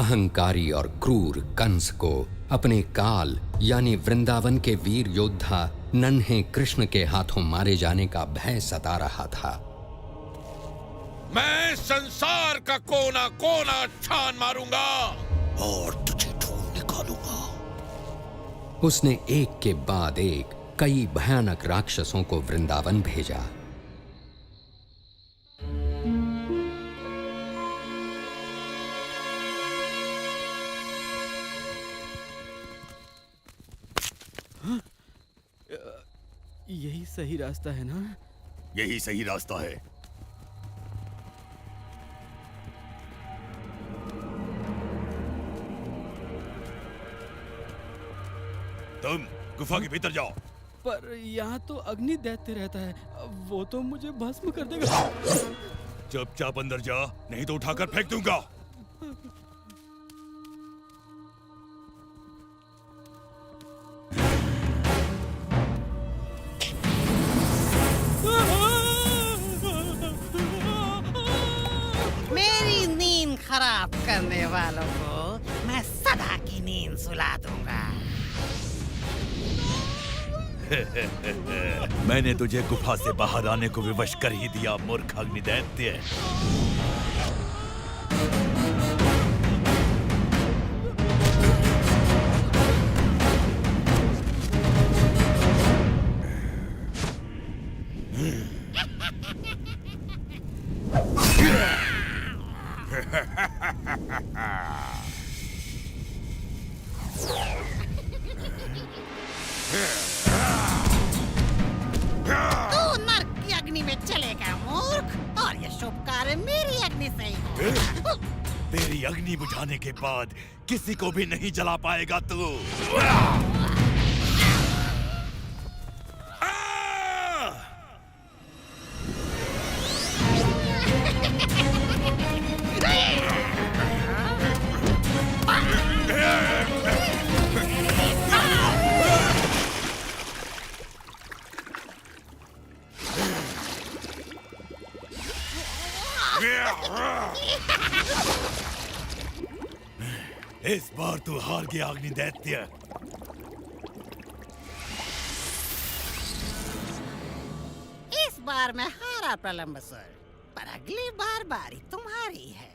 अहंकारी और क्रूर कंस को अपने काल यानी वृंदावन के वीर योद्धा नन्हे कृष्ण के हाथों मारे जाने का भय सता रहा था। मैं संसार का कोना कोना छान मारूंगा और तुझे ढूंढ निकालूंगा। उसने एक के बाद एक कई भयानक राक्षसों को वृंदावन भेजा। यही सही रास्ता है ना? यही सही रास्ता है। तुम गुफा के भीतर जाओ। पर यहाँ तो अग्नि दैत्य रहता है, वो तो मुझे भस्म कर देगा। चुपचाप अंदर जा, नहीं तो उठाकर फेंक दूंगा। मेरी नींद खराब करने वालों को मैं सदा की नींद सुला दूंगा। मैंने तुझे गुफा से बाहर आने को विवश कर ही दिया, मूर्ख अग्निदैत्य। तू नर्क की अग्नि में चलेगा मूर्ख, और ये शुभ कार्य मेरी अग्नि से ही होगा। तेरी अग्नि बुझाने के बाद किसी को भी नहीं जला पाएगा तू। इस बार तू हार गया अग्निदैत्य। इस बार मैं हारा प्रलंबसुर, पर अगली बार बारी तुम्हारी है।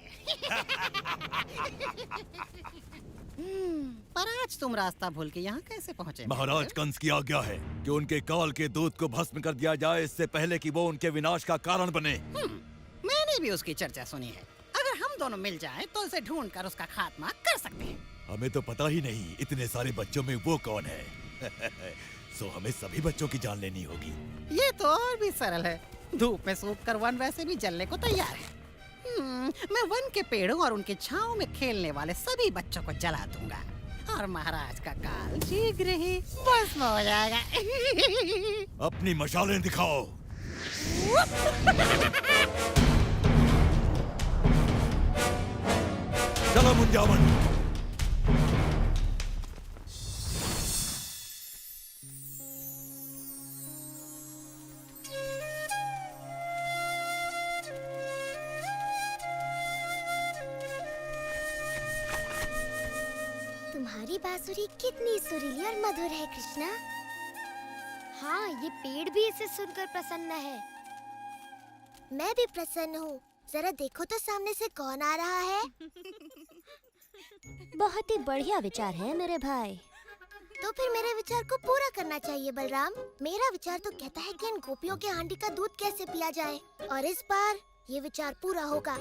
पर आज तुम रास्ता भूल के यहाँ कैसे पहुँचे? महाराज कंस की आज्ञा है कि उनके काल के दूत को भस्म कर दिया जाए, इससे पहले कि वो उनके विनाश का कारण बने। मैंने भी उसकी चर्चा सुनी है। अगर हम दोनों मिल जाएं तो उसे ढूंढ कर उसका खात्मा कर सकते हैं। हमें तो पता ही नहीं इतने सारे बच्चों में वो कौन है। सो हमें सभी बच्चों की जान लेनी होगी। ये तो और भी सरल है। धूप में सूख कर वन वैसे भी जलने को तैयार है। मैं वन के पेड़ों और उनके छांव में खेलने वाले सभी बच्चों को जला दूंगा, और महाराज का काल शीघ्र ही भस्म हो जाएगा। अपनी मशालें दिखाओ। चलो मुंजावन। तुम्हारी बांसुरी कितनी सुरीली और मधुर है कृष्णा। हाँ, ये पेड़ भी इसे सुनकर प्रसन्न है। मैं भी प्रसन्न हूँ। जरा देखो तो सामने से कौन आ रहा है। बहुत ही बढ़िया विचार है मेरे भाई। तो फिर मेरे विचार को पूरा करना चाहिए बलराम। मेरा विचार तो कहता है कि इन गोपियों के हांडी का दूध कैसे पिया जाए, और इस बार ये विचार पूरा होगा।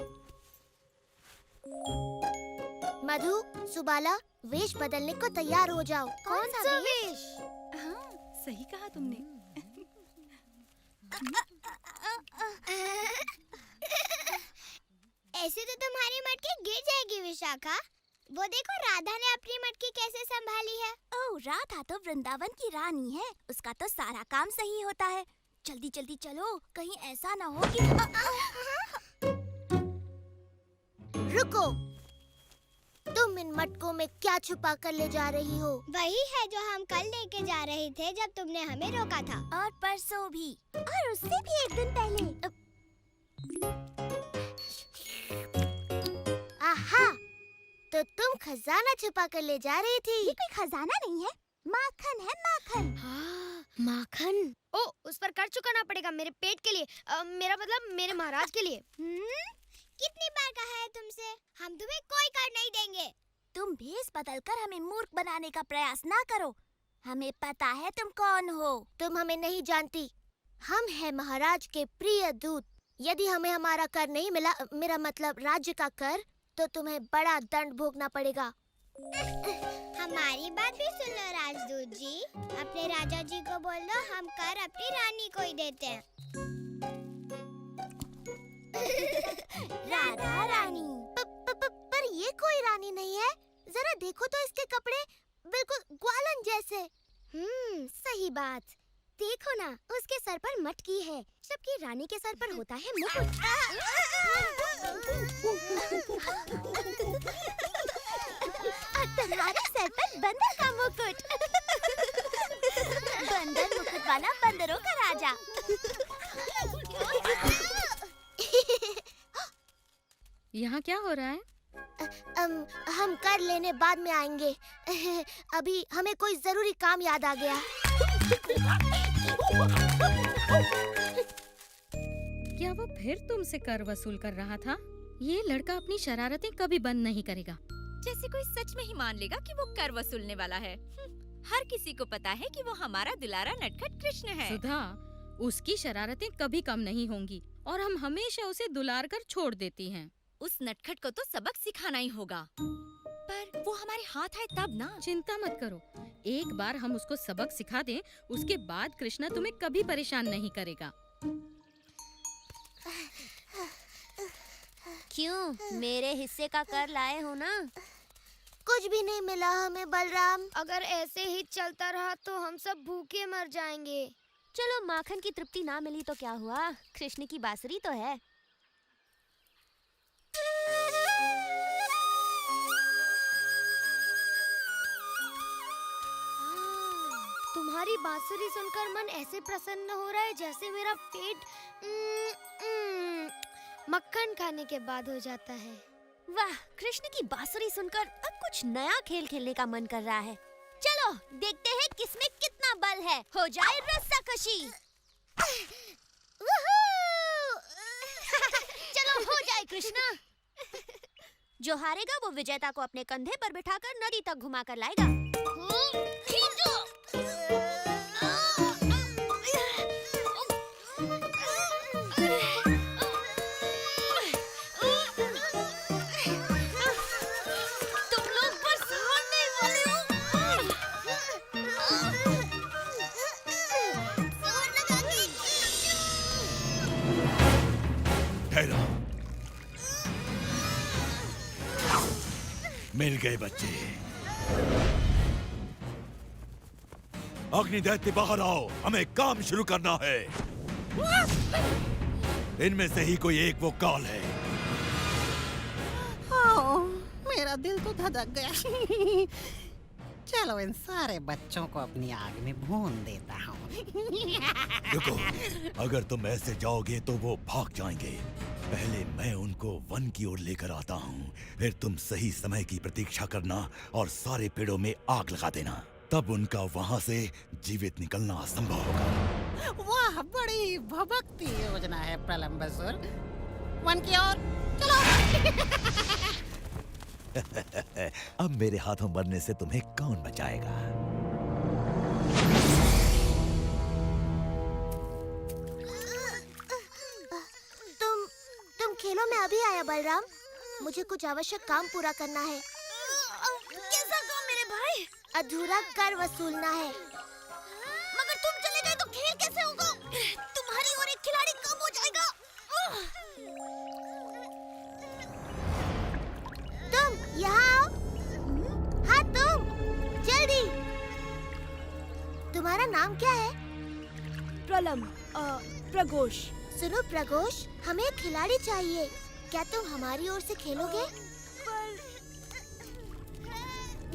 मधु, सुबाला, वेश बदलने को तैयार हो जाओ। कौन सा वेश? हाँ, सही कहा तुमने। ऐसे तो तुम्हारी मटकी गिर जाएगी विशाखा। वो देखो राधा ने अपनी मटकी कैसे संभाली है। ओह, राधा तो वृंदावन की रानी है, उसका तो सारा काम सही होता है। जल्दी जल्दी चलो, कहीं ऐसा ना हो कि रुको, तुम इन मटकों में क्या छुपा कर ले जा रही हो? वही है जो हम कल लेके जा रहे थे जब तुमने हमें रोका था, और परसों भी, और उससे भी एक दिन पहले। आहा, तो तुम खजाना छुपा कर ले जा रही थी। ये कोई खजाना नहीं है, माखन है, माखन। माखन? ओ, उस पर कर चुकाना पड़ेगा मेरे पेट के लिए, मेरा मतलब मेरे महाराज के लिए। कितनी बार कहा है तुमसे, हम तुम्हें कोई कर नहीं देंगे। तुम भेष बदलकर हमें मूर्ख बनाने का प्रयास ना करो। हमें पता है तुम कौन हो। तुम हमें नहीं जानती। हम हैं महाराज के प्रिय दूत। यदि हमें हमारा कर नहीं मिला, मेरा मतलब राज्य का कर, तो तुम्हें बड़ा दंड भोगना पड़ेगा। हमारी बात भी सुन लो राजदूत जी। अपने राजा जी को बोल दो हम कर अपनी रानी को ही देते हैं। राधा रानी? पर ये कोई रानी नहीं है। जरा देखो तो इसके कपड़े बिल्कुल ग्वालन जैसे। सही बात। देखो ना, उसके सर पर मटकी है, जबकि रानी के सर पर होता है मुकुट। और तुम्हारे सर पर बंदर का मुकुट। बंदर मुकुट वाला बंदरों का राजा। यहाँ क्या हो रहा है? हम कर लेने बाद में आएंगे। अभी हमें कोई जरूरी काम याद आ गया। क्या वो फिर तुमसे कर वसूल कर रहा था? ये लड़का अपनी शरारतें कभी बंद नहीं करेगा। जैसे कोई सच में ही मान लेगा कि वो कर वसूलने वाला है। हर किसी को पता है कि वो हमारा दुलारा नटखट कृष्ण है। सुधा, उसकी शरारतें कभी कम नहीं होंगी और हम हमेशा उसे दुलार कर छोड़ देती हैं। उस नटखट को तो सबक सिखाना ही होगा। पर वो हमारे हाथ आए तब ना। चिंता मत करो, एक बार हम उसको सबक सिखा दें, उसके बाद कृष्णा तुम्हें कभी परेशान नहीं करेगा। क्यों, मेरे हिस्से का कर लाए हो ना? कुछ भी नहीं मिला हमें बलराम। अगर ऐसे ही चलता रहा तो हम सब भूखे मर जाएंगे। चलो, माखन की तृप्ति ना मिली तो क्या हुआ, कृष्ण की बांसुरी तो है। तुम्हारी बांसुरी सुनकर मन ऐसे प्रसन्न हो रहा है जैसे मेरा पेट मक्खन खाने के बाद हो जाता है। वाह, कृष्ण की बांसुरी सुनकर अब कुछ नया खेल खेलने का मन कर रहा है। चलो देखते हैं किसमें कितना बल है। हो जाए रस्साकशी। चलो हो जाए कृष्णा। जो हारेगा वो विजेता को अपने कंधे पर बिठाकर नदी तक घुमा कर लाएगा। खींचो। तुम लोग बस हारने वाले हो। ठहरो। मिल गए बच्चे। अग्निदैत्य बाहर आओ, हमें काम शुरू करना है। इनमें से ही कोई एक वो काल है। मेरा दिल तो धड़क गया। चलो इन सारे बच्चों को अपनी आग में भून देता हूँ। रुको, अगर तुम ऐसे जाओगे तो वो भाग जाएंगे। पहले मैं उनको वन की ओर लेकर आता हूँ, फिर तुम सही समय की प्रतीक्षा करना और सारे पेड़ों में आग लगा देना। तब उनका वहाँ से जीवित निकलना असंभव होगा। वाह, बड़ी भभकती योजना है प्रलंबसुर। वन की ओर चलो। अब मेरे हाथों मरने से तुम्हें कौन बचाएगा? तुम खेलों में अभी आया बलराम। मुझे कुछ आवश्यक काम पूरा करना है। कैसा काम मेरे भाई? अधूरा कर वसूलना है। मगर तुम चले गए तो खेल कैसे होगा? तुम्हारी और एक खिलाड़ी कम हो जाएगा। तुम यहाँ आओ। हाँ तुम, जल्दी। तुम्हारा नाम क्या है? प्रघोष। सुनो प्रघोष, हमें एक खिलाड़ी चाहिए। क्या तुम हमारी ओर से खेलोगे?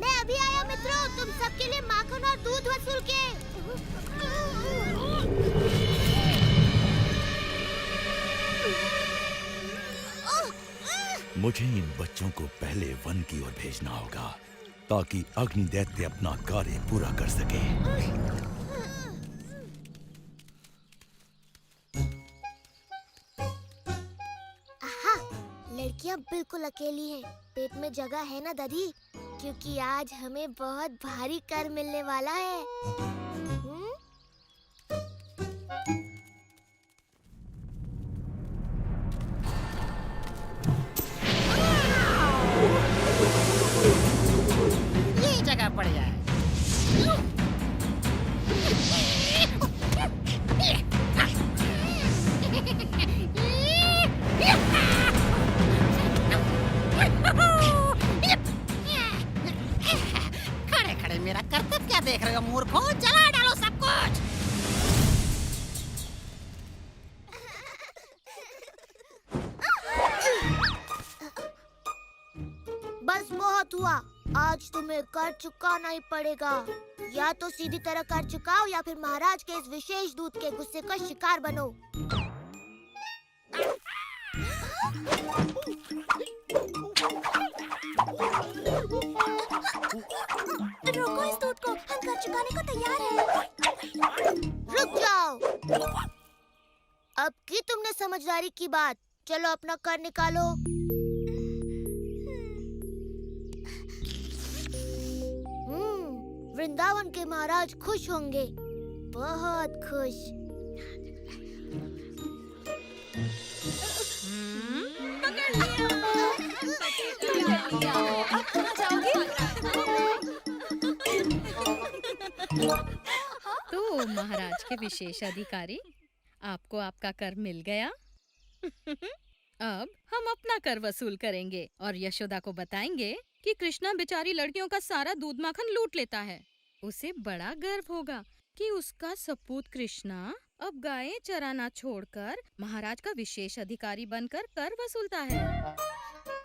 मैं अभी आया मित्रों, तुम सबके लिए माखन और दूध वसूल के। मुझे इन बच्चों को पहले वन की ओर भेजना होगा ताकि अग्नि दैत्य अपना कार्य पूरा कर सके। आहा, लड़कियां बिल्कुल अकेली हैं। पेट में जगह है ना दादी? क्योंकि आज हमें बहुत भारी कर मिलने वाला है। ये जगह पड़ जाए। खड़े खड़े मेरा कर्तव्य क्या देख रहे हो मूर्खों? जला डालो सब कुछ। बस बहुत हुआ। आज तुम्हें कर चुकाना ही पड़ेगा। या तो सीधी तरह कर चुकाओ या फिर महाराज के इस विशेष दूत के गुस्से का शिकार बनो। रोको इस दूत को, हम कर चुकाने को तैयार हैं। रुक जाओ। अब की तुमने समझदारी की बात। चलो अपना कर निकालो। वृंदावन के महाराज खुश होंगे, बहुत खुश। तो महाराज के विशेष अधिकारी, आपको आपका कर मिल गया। अब हम अपना कर वसूल करेंगे और यशोदा को बताएंगे कि कृष्णा बेचारी लड़कियों का सारा दूध माखन लूट लेता है। उसे बड़ा गर्व होगा कि उसका सपूत कृष्णा अब गायें चराना छोड़कर महाराज का विशेष अधिकारी बनकर कर वसूलता है।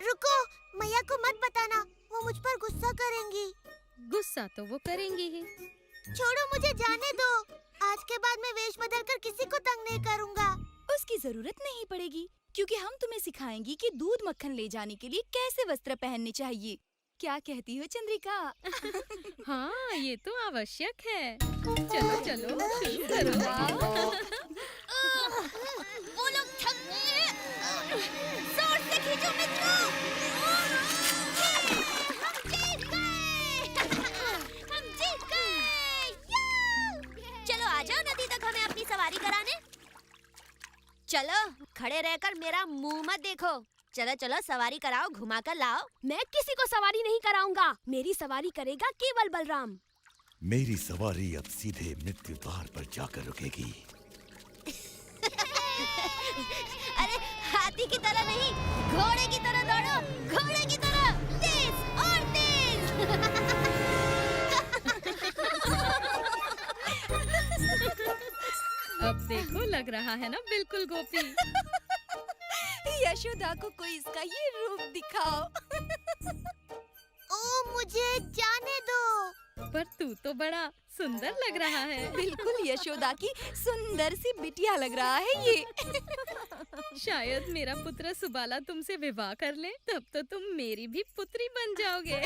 रुको, मैया को मत बताना, वो मुझ पर गुस्सा करेंगी। गुस्सा तो वो करेंगी ही। छोड़ो, मुझे जाने दो। आज के बाद मैं वेश बदलकर किसी को तंग नहीं करूँगा। उसकी जरूरत नहीं पड़ेगी, क्योंकि हम तुम्हें सिखाएंगी कि दूध मक्खन ले जाने के लिए कैसे वस्त्र पहनने चाहिए। क्या कहती हो चंद्रिका? हाँ, ये तो आवश्यक है। चलो चलो शुरू करो। वो लोग थक गए हैं। जोर से खींचो मित्रों। हम जीत गए। चलो आ जाओ नदी तक हमें अपनी सवारी कराने। चलो, खड़े रहकर मेरा मुंह मत देखो। चलो चलो सवारी कराओ, घुमा कर लाओ। मैं किसी को सवारी नहीं कराऊंगा। मेरी सवारी करेगा केवल बलराम। मेरी सवारी अब सीधे मृत्यु द्वार पर जाकर रुकेगी। अरे हाथी की तरह नहीं, घोड़े की तरह दौड़ो, घोड़े की तरह तेज और तेज। अब देखो, लग रहा है ना बिल्कुल गोपी। यशोदा को कोई इसका ये रूप दिखाओ। ओ, मुझे जाने दो। पर तू तो बड़ा सुंदर लग रहा है। बिल्कुल यशोदा की सुंदर सी बिटिया लग रहा है ये। शायद मेरा पुत्र सुबाला तुमसे विवाह कर ले, तब तो तुम मेरी भी पुत्री बन जाओगे।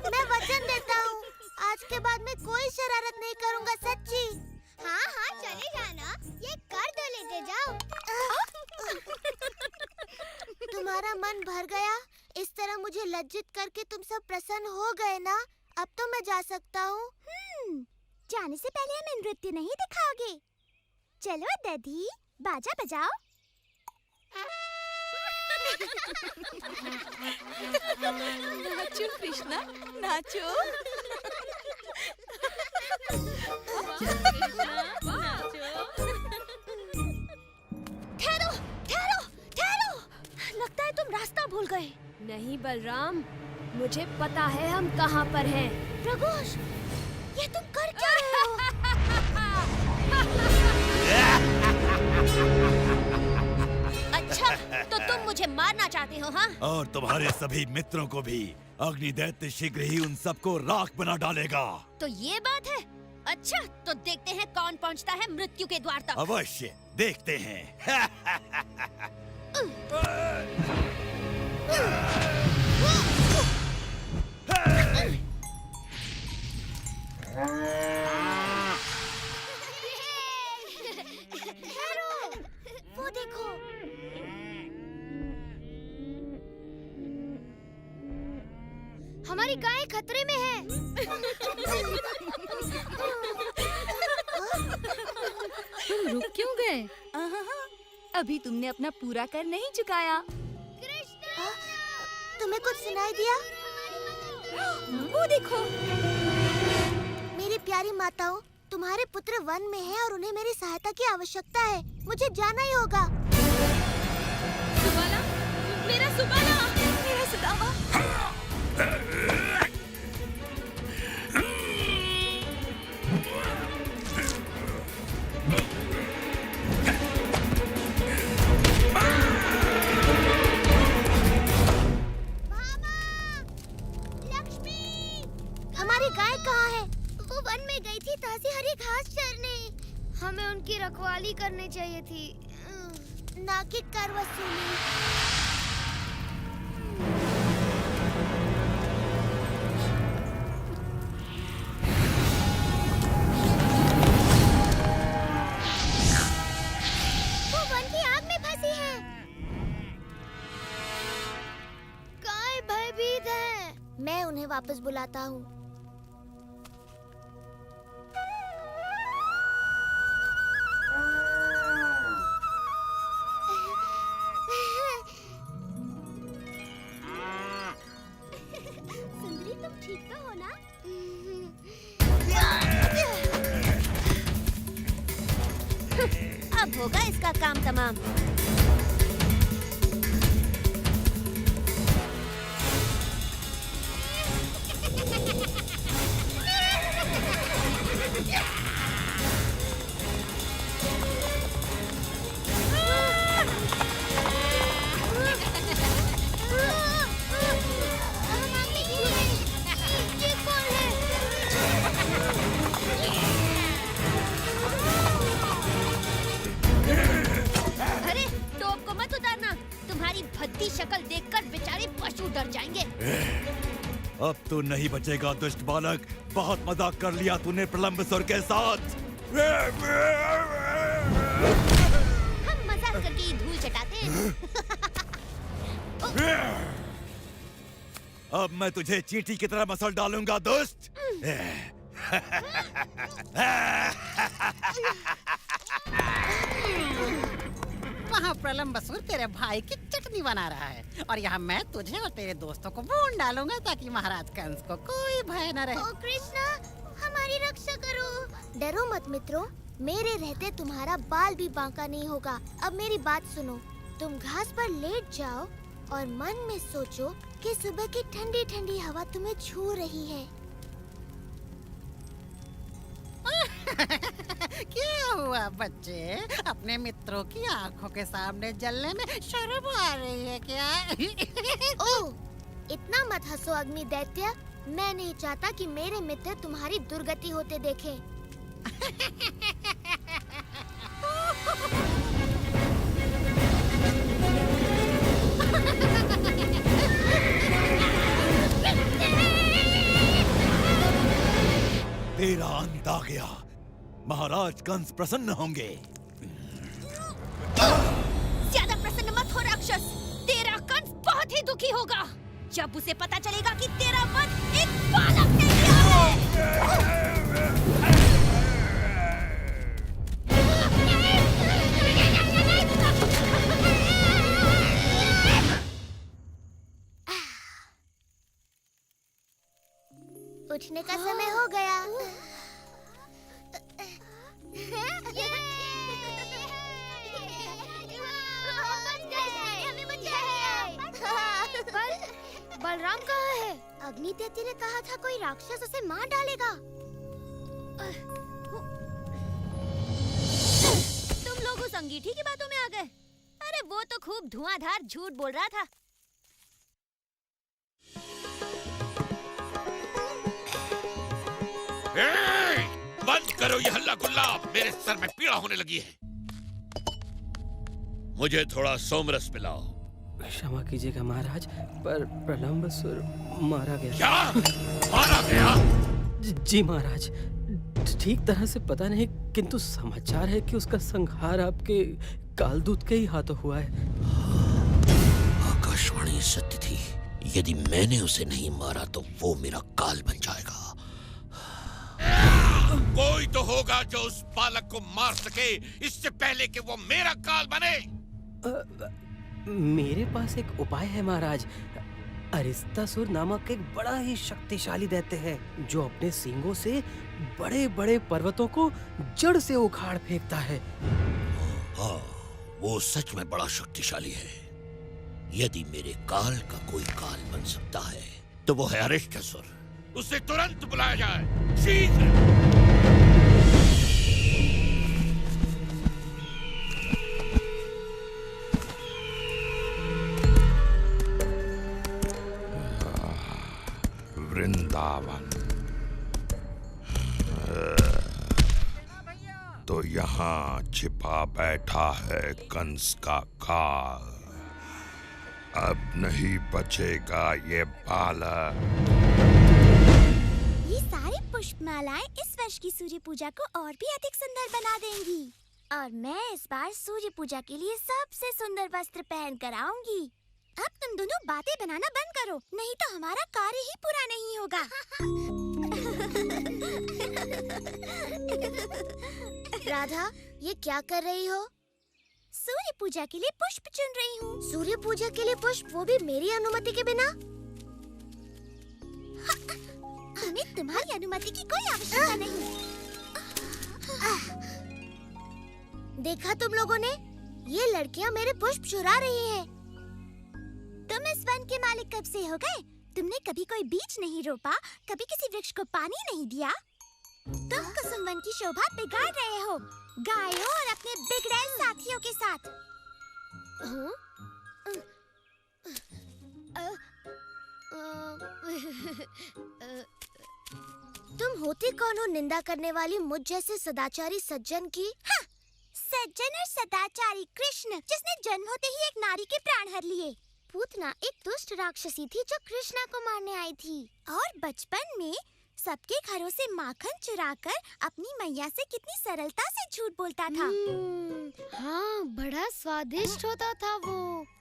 मैं वचन देता हूँ, आज के बाद मैं कोई शरारत नहीं करूँगा, सच्ची। हाँ हाँ चले जाना, ये कर दो, लेते जाओ। तुम्हारा मन भर गया? इस तरह मुझे लज्जित करके तुम सब प्रसन्न हो गए ना? अब तो मैं जा सकता हूँ। जाने से पहले हमें नृत्य नहीं दिखाओगे? चलो दधी, बाजा बजाओ। नाचो कृष्णा, नाचो। ठहरो ठहरो ठहरो, लगता है तुम रास्ता भूल गए। नहीं बलराम, मुझे पता है हम कहाँ पर हैं। प्रघोष, ये तुम कर क्या रहे हो? अच्छा, तो तुम मुझे मारना चाहते हो, हाँ? और तुम्हारे सभी मित्रों को भी। अग्नि दैत्य शीघ्र ही उन सबको राख बना डालेगा। तो ये बात है। अच्छा, तो देखते हैं कौन पहुंचता है मृत्यु के द्वार तक। अवश्य देखते हैं। वो देखो। हमारी गाय खतरे में है। तुम रुक क्यों गए? अभी तुमने अपना पूरा कर नहीं चुकाया। तुम्हें कुछ सुनाई दिया? वो देखो। मेरी प्यारी माताओं, तुम्हारे पुत्र वन में हैं और उन्हें मेरी सहायता की आवश्यकता है। मुझे जाना ही होगा। सुबाला, मेरा सुबाला, मेरा सुदामा। हमारी गाय कहाँ है? वो वन में गई थी ताज़ी हरी घास चरने। हमें उनकी रखवाली करनी चाहिए थी, ना कि कर वसूली। वो वन की आग में फंसी है। गाय भयभीत है। मैं उन्हें वापस बुलाता हूँ। सुंदरी, तुम ठीक तो हो ना? अब होगा इसका काम तमाम। अरे टोप को मत उतारना, तुम्हारी भद्दी शक्ल देखकर बेचारे पशु डर जाएंगे। अब तू नहीं बचेगा दुष्ट बालक। बहुत मजाक कर लिया तूने प्रलंबसुर के साथ। हम मजाक करके ही धूल चटाते हैं। अब मैं तुझे चींटी की तरह मसल डालूंगा दुष्ट। वहाँ प्रलंबसुर तेरे भाई की चटनी बना रहा है और यहाँ मैं तुझे और तेरे दोस्तों को भून डालूंगा ताकि महाराज कंस को कोई भय न रहे। ओ कृष्णा, हमारी रक्षा करो। डरो मत मित्रों, मेरे रहते तुम्हारा बाल भी बांका नहीं होगा। अब मेरी बात सुनो। तुम घास पर लेट जाओ और मन में सोचो कि सुबह की ठंडी ठंडी हवा तुम्हें छू रही है। क्या हुआ बच्चे? अपने मित्रों की आंखों के सामने जलने में शर्म आ रही है क्या? ओह, इतना मत हंसो अग्नि दैत्य। मैं नहीं चाहता कि मेरे मित्र तुम्हारी दुर्गति होते देखें। तेरा अंत आ गया। महाराज कंस प्रसन्न होंगे। ज्यादा प्रसन्न मत हो राक्षस। तेरा कंस बहुत ही दुखी होगा जब उसे पता चलेगा कि तेरा वध एक बालक ने किया है। उठने का समय हो गया। बलराम कहाँ है? अग्नि दैत्य ने कहा था कोई राक्षस उसे मार डालेगा। तुम लोग उस अंगीठी की बातों में आ गए। अरे वो तो खूब धुआंधार झूठ बोल रहा था। बंद करो ये हल्ला गुल्ला, मेरे सर में पीड़ा होने लगी है। मुझे थोड़ा सोमरस पिलाओ। क्षमा कीजिएगा महाराज, पर प्रलंबसुर मारा गया। क्या मारा गया? जी महाराज, ठीक तरह से पता नहीं, किंतु समाचार है कि उसका संहार आपके कालदूत के ही हाथों हुआ है। आकाशवाणी सत्य थी। यदि मैंने उसे नहीं मारा तो वो मेरा काल बन जाएगा। कोई तो होगा जो उस बालक को मार सके इससे पहले कि वो मेरा काल बने। मेरे पास एक उपाय है महाराज। अरिस्तासुर नामक एक बड़ा ही शक्तिशाली दैत्य है जो अपने सींगों से बड़े बड़े पर्वतों को जड़ से उखाड़ फेंकता है। हाँ, वो सच में बड़ा शक्तिशाली है। यदि मेरे काल का कोई काल बन सकता है तो वो है अरिस्तासुर। उसे तुरंत बुलाया जाए, शीघ्र। वृंदावन तो यहाँ छिपा बैठा है कंस का काल। अब नहीं बचेगा ये बालक। ये सारी पुष्पमालाएं इस वर्ष की सूर्य पूजा को और भी अधिक सुंदर बना देंगी। और मैं इस बार सूर्य पूजा के लिए सबसे सुंदर वस्त्र पहन कर आऊंगी। अब तुम दोनों बातें बनाना बंद करो, नहीं तो हमारा कार्य ही पूरा नहीं होगा। राधा, ये क्या कर रही हो? सूर्य पूजा के लिए पुष्प चुन रही हूँ। सूर्य पूजा के लिए पुष्प, वो भी मेरी अनुमति के बिना? हमें तुम्हारी अनुमति की कोई आवश्यकता नहीं। देखा तुम लोगों ने? ये लड़कियाँ मेरे पुष्प चुरा रही हैं। तुम इस वन के मालिक कब से हो गए? तुमने कभी कोई बीज नहीं रोपा, कभी किसी वृक्ष को पानी नहीं दिया। तुम कुसुम वन की शोभा बिगाड़ रहे हो, गायों और अपने बिगड़ैल साथियों के साथ। तुम होती कौन हो निंदा करने वाली मुझ जैसे सदाचारी सज्जन की? हाँ, सज्जन और सदाचारी कृष्ण, जिसने जन्म होते ही एक नारी के प्राण हर लिए। पूतना एक दुष्ट राक्षसी थी जो कृष्णा को मारने आई थी। और बचपन में सबके घरों से माखन चुराकर अपनी मैया से कितनी सरलता से झूठ बोलता था। हाँ, बड़ा स्वादिष्ट होता था वो।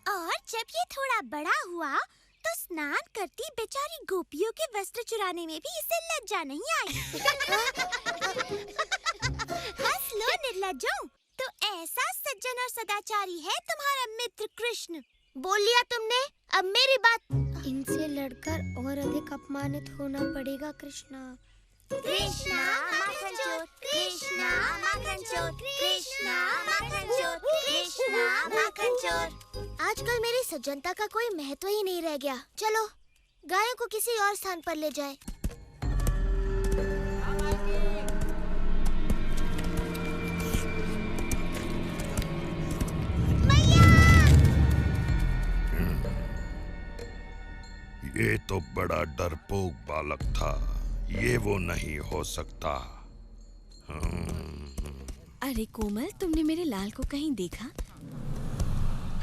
और जब ये थोड़ा बड़ा हुआ तो स्नान करती बेचारी गोपियों के वस्त्र चुराने में भी इसे लज्जा नहीं आई। हंस लो निर्लज्जों, तो ऐसा सज्जन और सदाचारी है तुम्हारा मित्र कृष्ण। बोल लिया तुमने, अब मेरी बात। इनसे लड़कर और अधिक अपमानित होना पड़ेगा कृष्णा। कृष्णा माखन चोर, कृष्णा माखन चोर, कृष्णा माखन चोर, कृष्णा माखन चोर। आजकल मेरी सज्जनता का कोई महत्व ही नहीं रह गया। चलो, गायों को किसी और स्थान पर ले जाए। ये तो बड़ा डरपोक बालक था, ये वो नहीं हो सकता। अरे कोमल, तुमने मेरे लाल को कहीं देखा?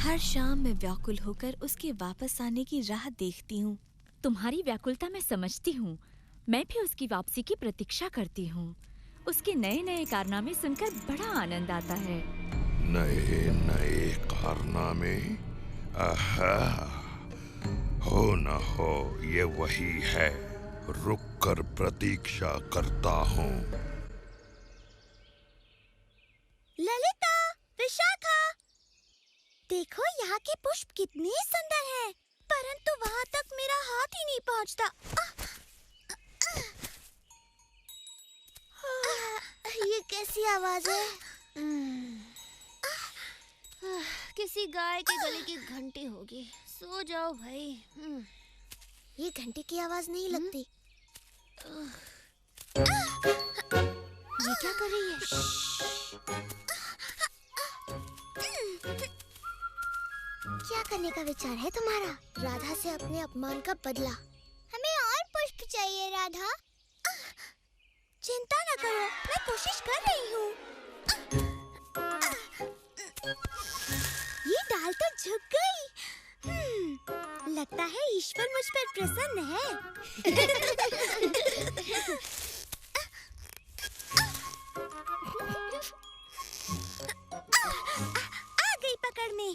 हर शाम मैं व्याकुल होकर उसके वापस आने की राह देखती हूँ। तुम्हारी व्याकुलता मैं समझती हूँ। मैं भी उसकी वापसी की प्रतीक्षा करती हूँ। उसके नए नए कारनामे सुनकर बड़ा आनंद आता है। नए नए कारनामे? आहा, हो न हो ये वही है। रुक कर प्रतीक्षा करता हूँ। ललिता, विशाखा, देखो यहाँ के पुष्प कितने सुंदर हैं, परंतु वहाँ तक मेरा हाथ ही नहीं पहुँचता। ये कैसी आवाज है? किसी गाय के गले की घंटी होगी। सो जाओ भाई। ये घंटी की आवाज नहीं लगती। ये क्या कर रही है? क्या करने का विचार है तुम्हारा? राधा से अपने अपमान का बदला। हमें और पुष्प चाहिए राधा। चिंता न करो, मैं कोशिश कर रही हूँ। ये डाल तो झुक गई। लगता है ईश्वर मुझ पर प्रसन्न है। आ गई पकड़ में।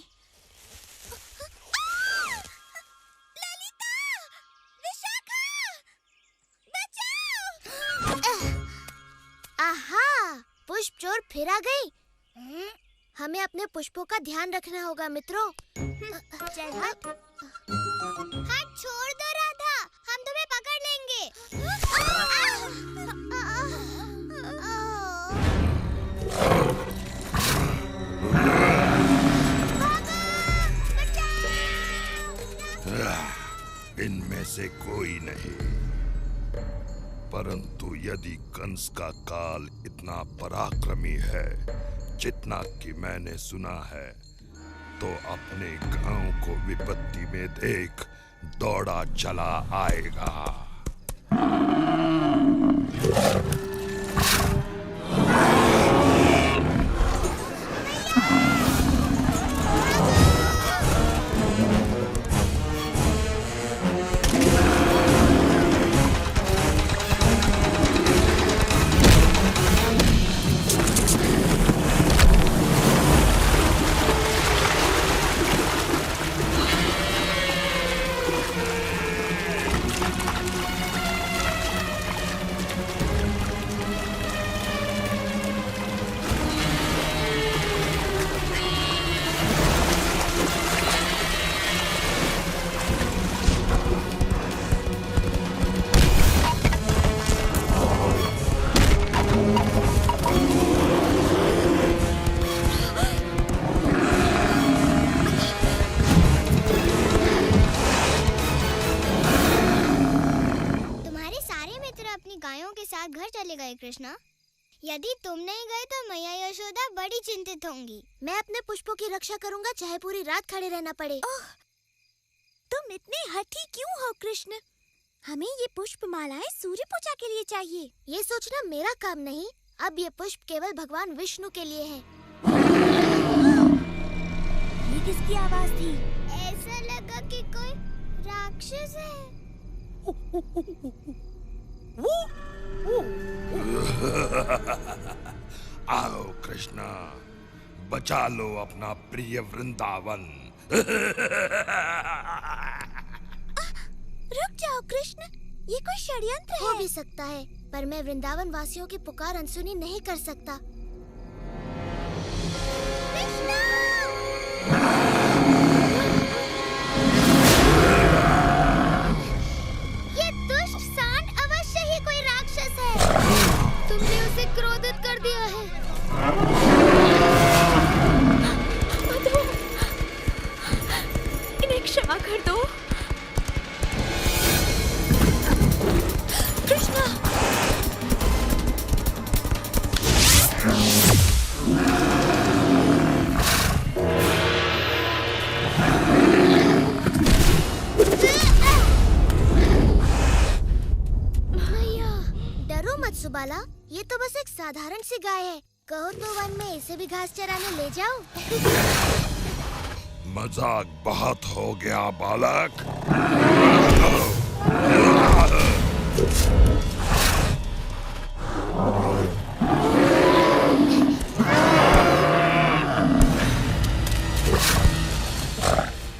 ललिता, विशाखा, बचाओ! आहा, पुष्प चोर फिर आ गई। हमें अपने पुष्पों का ध्यान रखना होगा मित्रों। चल हट। हाथ छोड़ दो राधा, हम तुम्हें पकड़ लेंगे। इनमें से कोई नहीं, परंतु यदि कंस का काल इतना पराक्रमी है जितना कि मैंने सुना है, तो अपने गांव को विपत्ति में देख दौड़ा चला आएगा। कृष्णा, यदि तुम नहीं गए तो मैया यशोदा बड़ी चिंतित होंगी। मैं अपने पुष्पों की रक्षा करूंगा, चाहे पूरी रात खड़े रहना पड़े। ओह, तुम इतने हठी क्यों हो कृष्ण? हमें ये पुष्प मालाएं सूर्य पूजा के लिए चाहिए। ये सोचना मेरा काम नहीं। अब ये पुष्प केवल भगवान विष्णु के लिए है। ये किसकी आवाज थी? ऐसा लगा कि कोई राक्षस है। आओ कृष्णा, बचा लो अपना प्रिय वृंदावन। रुक जाओ कृष्ण, ये कोई षड्यंत्र है। हो भी सकता है, पर मैं वृंदावन वासियों की पुकार अनसुनी नहीं कर सकता। कृष्णा! ये दुष्ट सांड अवश्य ही कोई राक्षस है। तुमने उसे क्रोधित कर दिया है। इन्हें क्षमा कर दो। कृष्णा! सुबाला, ये तो बस एक साधारण सी गाय है। कहो तो वन में इसे भी घास चराने ले जाओ। मजाक बहुत हो गया बालक।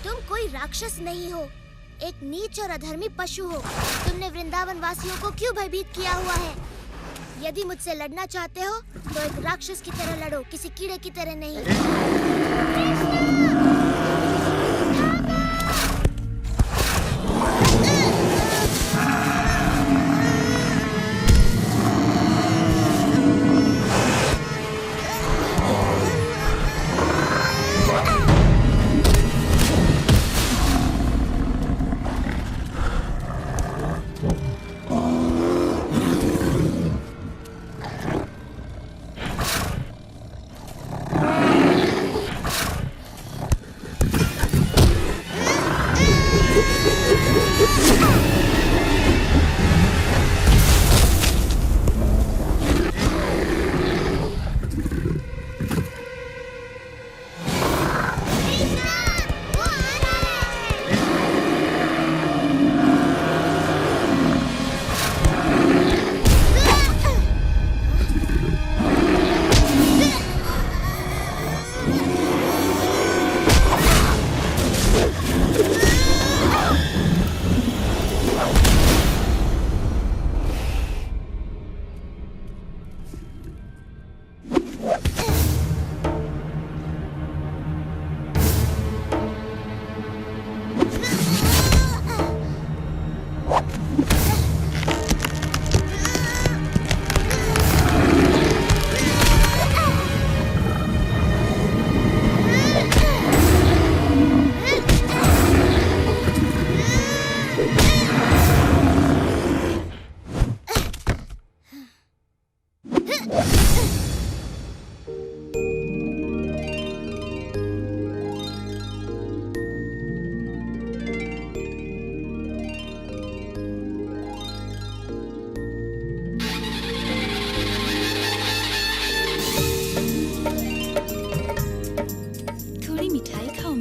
तुम कोई राक्षस नहीं हो, एक नीच और अधर्मी पशु हो। तुमने वृंदावन वासियों को क्यों भयभीत किया हुआ है? यदि मुझसे लड़ना चाहते हो तो एक राक्षस की तरह लड़ो, किसी कीड़े की तरह नहीं।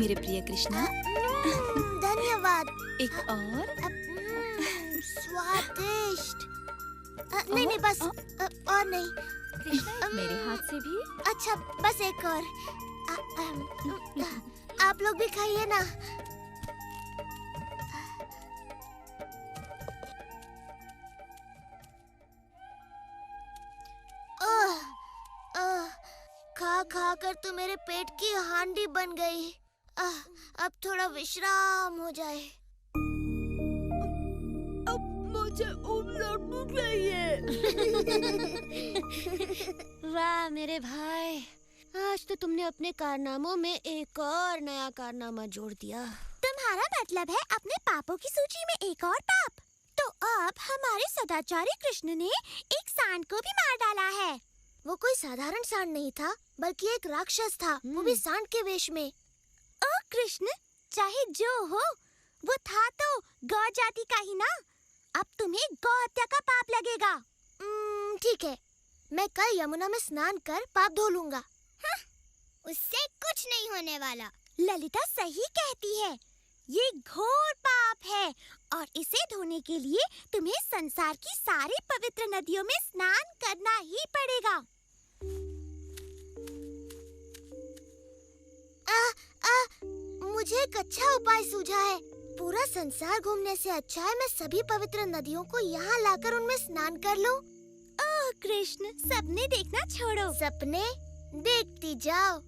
मेरे प्रिय कृष्णा। धन्यवाद। एक और? स्वादिष्ट। नहीं नहीं बस और नहीं। कृष्णा मेरे हाथ से भी। अच्छा बस एक और। आप लोग भी खाइए ना। खा खा कर तो मेरे पेट की हांडी बन गई। अब थोड़ा विश्राम हो जाए। अब मुझे लड्डू चाहिए। वाह मेरे भाई, आज तो तुमने अपने कारनामों में एक और नया कारनामा जोड़ दिया। तुम्हारा मतलब है अपने पापों की सूची में एक और पाप? तो अब हमारे सदाचारी कृष्ण ने एक सांड को भी मार डाला है। वो कोई साधारण सांड नहीं था, बल्कि एक राक्षस था, वो भी सांड के वेश में। ओ कृष्ण, चाहे जो हो, वो था तो गौ जाति का ही ना। अब तुम्हें गौ हत्या का पाप लगेगा। ठीक है, मैं कल यमुना में स्नान कर पाप धो लूंगा। उससे कुछ नहीं होने वाला। ललिता सही कहती है, ये घोर पाप है और इसे धोने के लिए तुम्हें संसार की सारी पवित्र नदियों में स्नान करना ही पड़ेगा। मुझे एक अच्छा उपाय सूझा है। पूरा संसार घूमने से अच्छा है मैं सभी पवित्र नदियों को यहाँ लाकर उनमें स्नान कर लूं। ओह कृष्ण, सपने देखना छोड़ो। सपने देखती जाओ।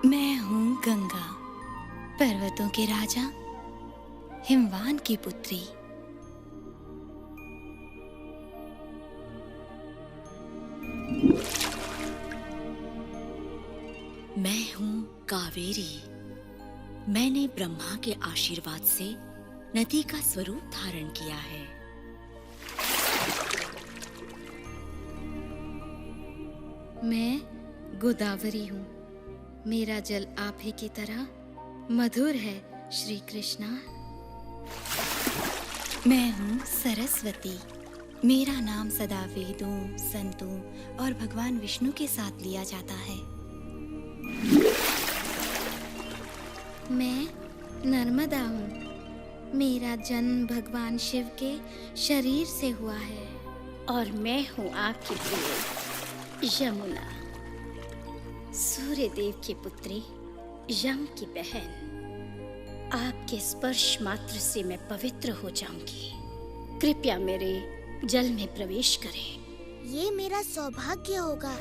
मैं हूँ गंगा, पर्वतों के राजा, हिमवान की पुत्री। मैं हूँ कावेरी। मैंने ब्रह्मा के आशीर्वाद से नदी का स्वरूप धारण किया है। मैं गोदावरी हूँ। मेरा जल आप ही की तरह मधुर है श्री कृष्णा। मैं हूँ सरस्वती। मेरा नाम सदा वेदों, संतों और भगवान विष्णु के साथ लिया जाता है। मैं नर्मदा हूँ। मेरा जन्म भगवान शिव के शरीर से हुआ है। और मैं हूँ आपकी प्रिय यमुना, सूर्य देव की पुत्री, यम की बहन। आपके स्पर्श मात्र से मैं पवित्र हो जाऊंगी। कृपया मेरे जल में प्रवेश करें। ये मेरा सौभाग्य होगा।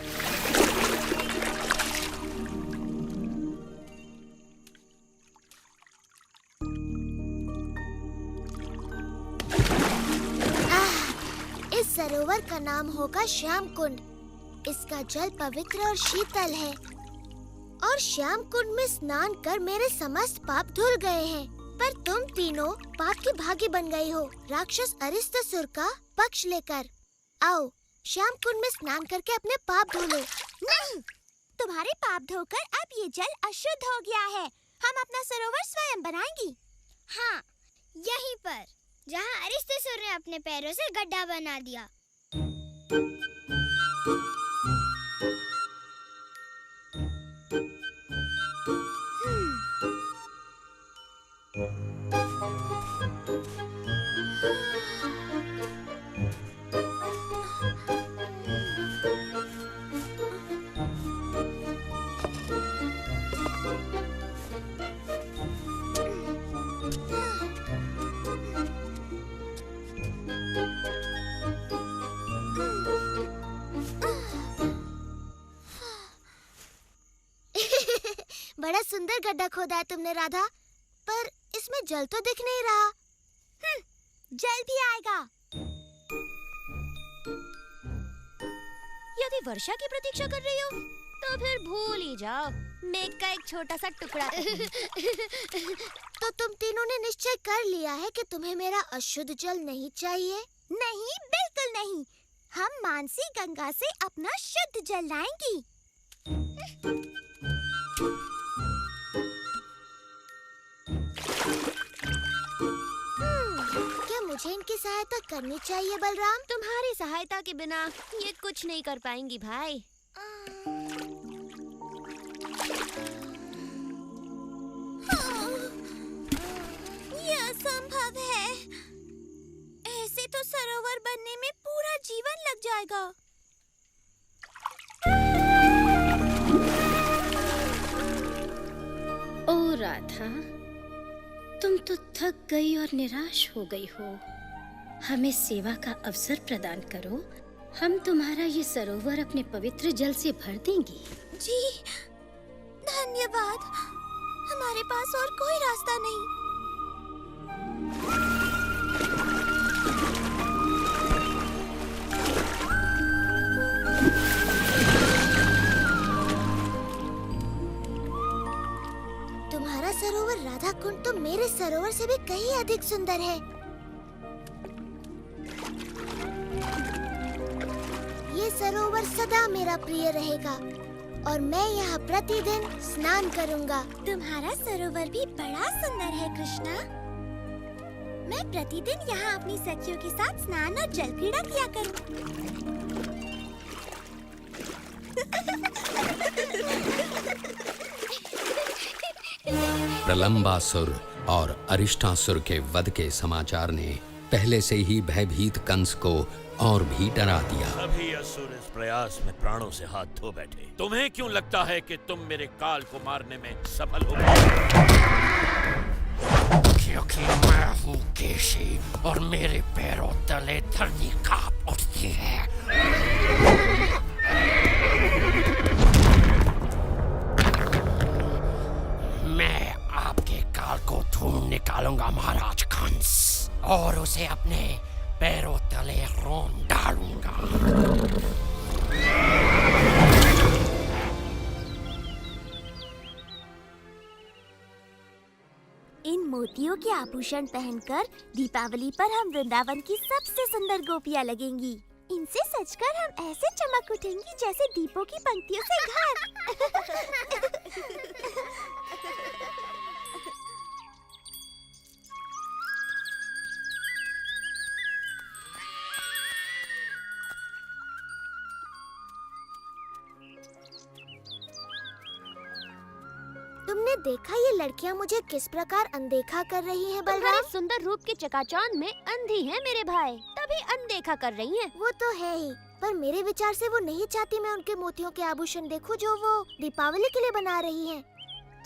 इस सरोवर का नाम होगा श्याम कुंड। इसका जल पवित्र और शीतल है और श्याम कुंड में स्नान कर मेरे समस्त पाप धुल गए हैं। पर तुम तीनों पाप की भागी बन गई हो, राक्षस अरिष्टासुर का पक्ष लेकर। आओ श्याम कुंड में स्नान करके अपने पाप धो लो। नहीं, तुम्हारे पाप धोकर अब ये जल अशुद्ध हो गया है। हम अपना सरोवर स्वयं बनाएंगी। हाँ, यहीं पर जहाँ अरिष्टासुर ने अपने पैरों से गड्ढा बना दिया। बड़ा सुंदर गड्ढा खोदा है तुमने राधा, पर इसमें जल तो दिख नहीं रहा। जल भी आएगा। यदि वर्षा की प्रतीक्षा कर रही हो तो फिर भूल ही जाओ। मेघ का एक छोटा सा टुकड़ा तो तुम तीनों ने निश्चय कर लिया है कि तुम्हें मेरा अशुद्ध जल नहीं चाहिए? नहीं, बिल्कुल नहीं। हम मानसी गंगा से अपना शुद्ध जल लाएंगी। क्या मुझे इनकी सहायता करनी चाहिए बलराम? तुम्हारी सहायता के बिना ये कुछ नहीं कर पाएंगी भाई। ये असंभव है। ऐसे तो सरोवर बनने में पूरा जीवन लग जाएगा। ओ राधा, तुम तो थक गई और निराश हो गई हो। हमें सेवा का अवसर प्रदान करो। हम तुम्हारा ये सरोवर अपने पवित्र जल से भर देंगे। जी, धन्यवाद। हमारे पास और कोई रास्ता नहीं। तुम्हारा सरोवर राधा कुंड तो मेरे सरोवर से भी कहीं अधिक सुंदर है। ये सरोवर सदा मेरा प्रिय रहेगा और मैं यहाँ प्रतिदिन स्नान करूँगा। तुम्हारा सरोवर भी बड़ा सुंदर है कृष्णा। मैं प्रतिदिन यहाँ अपनी सखियों के साथ स्नान और जल क्रीड़ा किया करूँ। प्रलंबासुर और अरिष्टासुर के वध के समाचार ने पहले से ही भयभीत कंस को और भी डरा दिया। सभी असुर इस प्रयास में प्राणों से हाथ धो बैठे। तुम्हें क्यों लगता है कि तुम मेरे काल को मारने में सफल हो? क्योंकि मैं हूँ केशी और मेरे पैरों तले धरती कांप उठती है। मैं आपके काल को ढूंढ निकालूंगा महाराज कंस, और उसे अपने पैरों तले रोन डालूंगा। इन मोतियों के आभूषण पहनकर दीपावली पर हम वृंदावन की सबसे सुंदर गोपियाँ लगेंगी। इनसे सजकर हम ऐसे चमक उठेंगी जैसे दीपों की पंक्तियों से घर। तुमने देखा ये लड़कियाँ मुझे किस प्रकार अनदेखा कर रही हैं बलराम? तुम्हारे सुंदर रूप के चकाचौंध में अंधी है मेरे भाई, तभी अनदेखा कर रही हैं। वो तो है ही, पर मेरे विचार से वो नहीं चाहती मैं उनके मोतियों के आभूषण देखूं जो वो दीपावली के लिए बना रही हैं।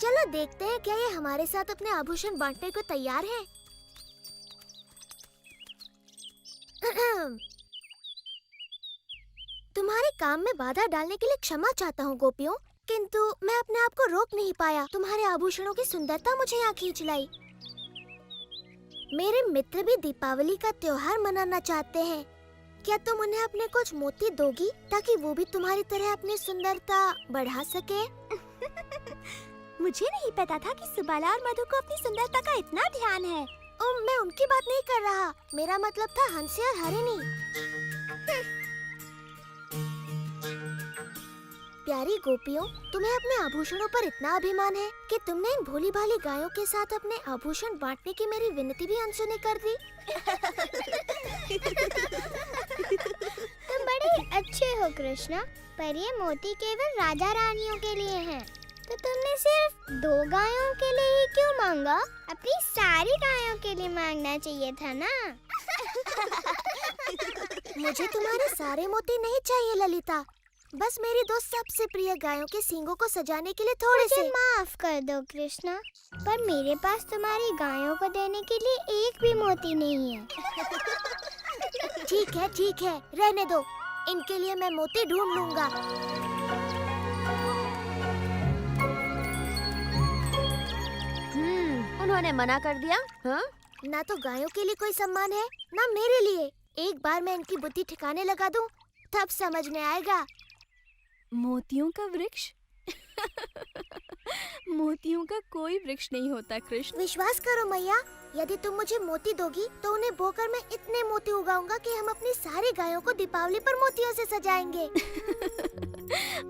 चलो देखते हैं क्या ये हमारे साथ अपने आभूषण बांटने को तैयार हैं। तुम्हारे काम में बाधा डालने के लिए क्षमा चाहता हूँ गोपियों, किंतु मैं अपने आप को रोक नहीं पाया। तुम्हारे आभूषणों की सुंदरता मुझे यहाँ खींच लाई। मेरे मित्र भी दीपावली का त्योहार मनाना चाहते हैं। क्या तुम उन्हें अपने कुछ मोती दोगी ताकि वो भी तुम्हारी तरह अपनी सुंदरता बढ़ा सके? मुझे नहीं पता था कि सुबाला और मधु को अपनी सुंदरता का इतना ध्यान है। मैं उनकी बात नहीं कर रहा, मेरा मतलब था हंसी और हरिणी। प्यारी गोपियों, तुम्हें अपने आभूषणों पर इतना अभिमान है कि तुमने इन भोली भाली गायों के साथ अपने आभूषण बांटने की मेरी विनती भी अनसुनी कर दी। तुम बड़े अच्छे हो कृष्णा, पर ये मोती केवल राजा रानियों के लिए हैं। तो तुमने सिर्फ 2 गायों के लिए ही क्यों मांगा? अपनी सारी गायों के लिए मांगना चाहिए था ना। मुझे तुम्हारे सारे मोती नहीं चाहिए ललिता, बस मेरी 2 सबसे प्रिय गायों के सींगों को सजाने के लिए थोड़े से। माफ कर दो कृष्णा, पर मेरे पास तुम्हारी गायों को देने के लिए एक भी मोती नहीं है। ठीक है, रहने दो। इनके लिए मैं मोती ढूंढ लूंगा। उन्होंने मना कर दिया। हाँ? ना तो गायों के लिए कोई सम्मान है, ना मेरे लिए। एक बार मैं इनकी बुद्धि ठिकाने लगा दूं, तब समझ में आएगा। मोतियों का वृक्ष मोतियों का कोई वृक्ष नहीं होता कृष्ण। विश्वास करो मैया, यदि तुम मुझे मोती दोगी तो उन्हें बोकर मैं इतने मोती उगाऊंगा कि हम अपनी सारी गायों को दीपावली पर मोतियों से सजाएंगे।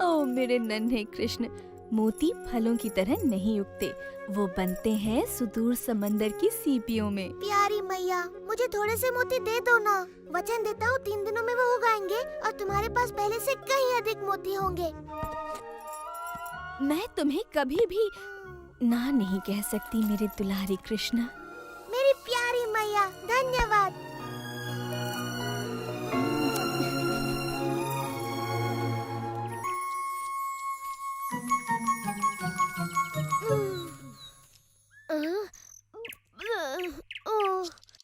ओ मेरे नन्हे कृष्ण, मोती फलों की तरह नहीं उगते, वो बनते हैं सुदूर समंदर की सीपियों में। प्यारी मैया, मुझे थोड़े से मोती दे दो ना। वचन देता हूँ 3 दिनों में वो उगाएंगे और तुम्हारे पास पहले से कहीं अधिक मोती होंगे। मैं तुम्हें कभी भी ना नहीं कह सकती मेरे दुलारे कृष्णा। मेरी प्यारी मैया, धन्यवाद।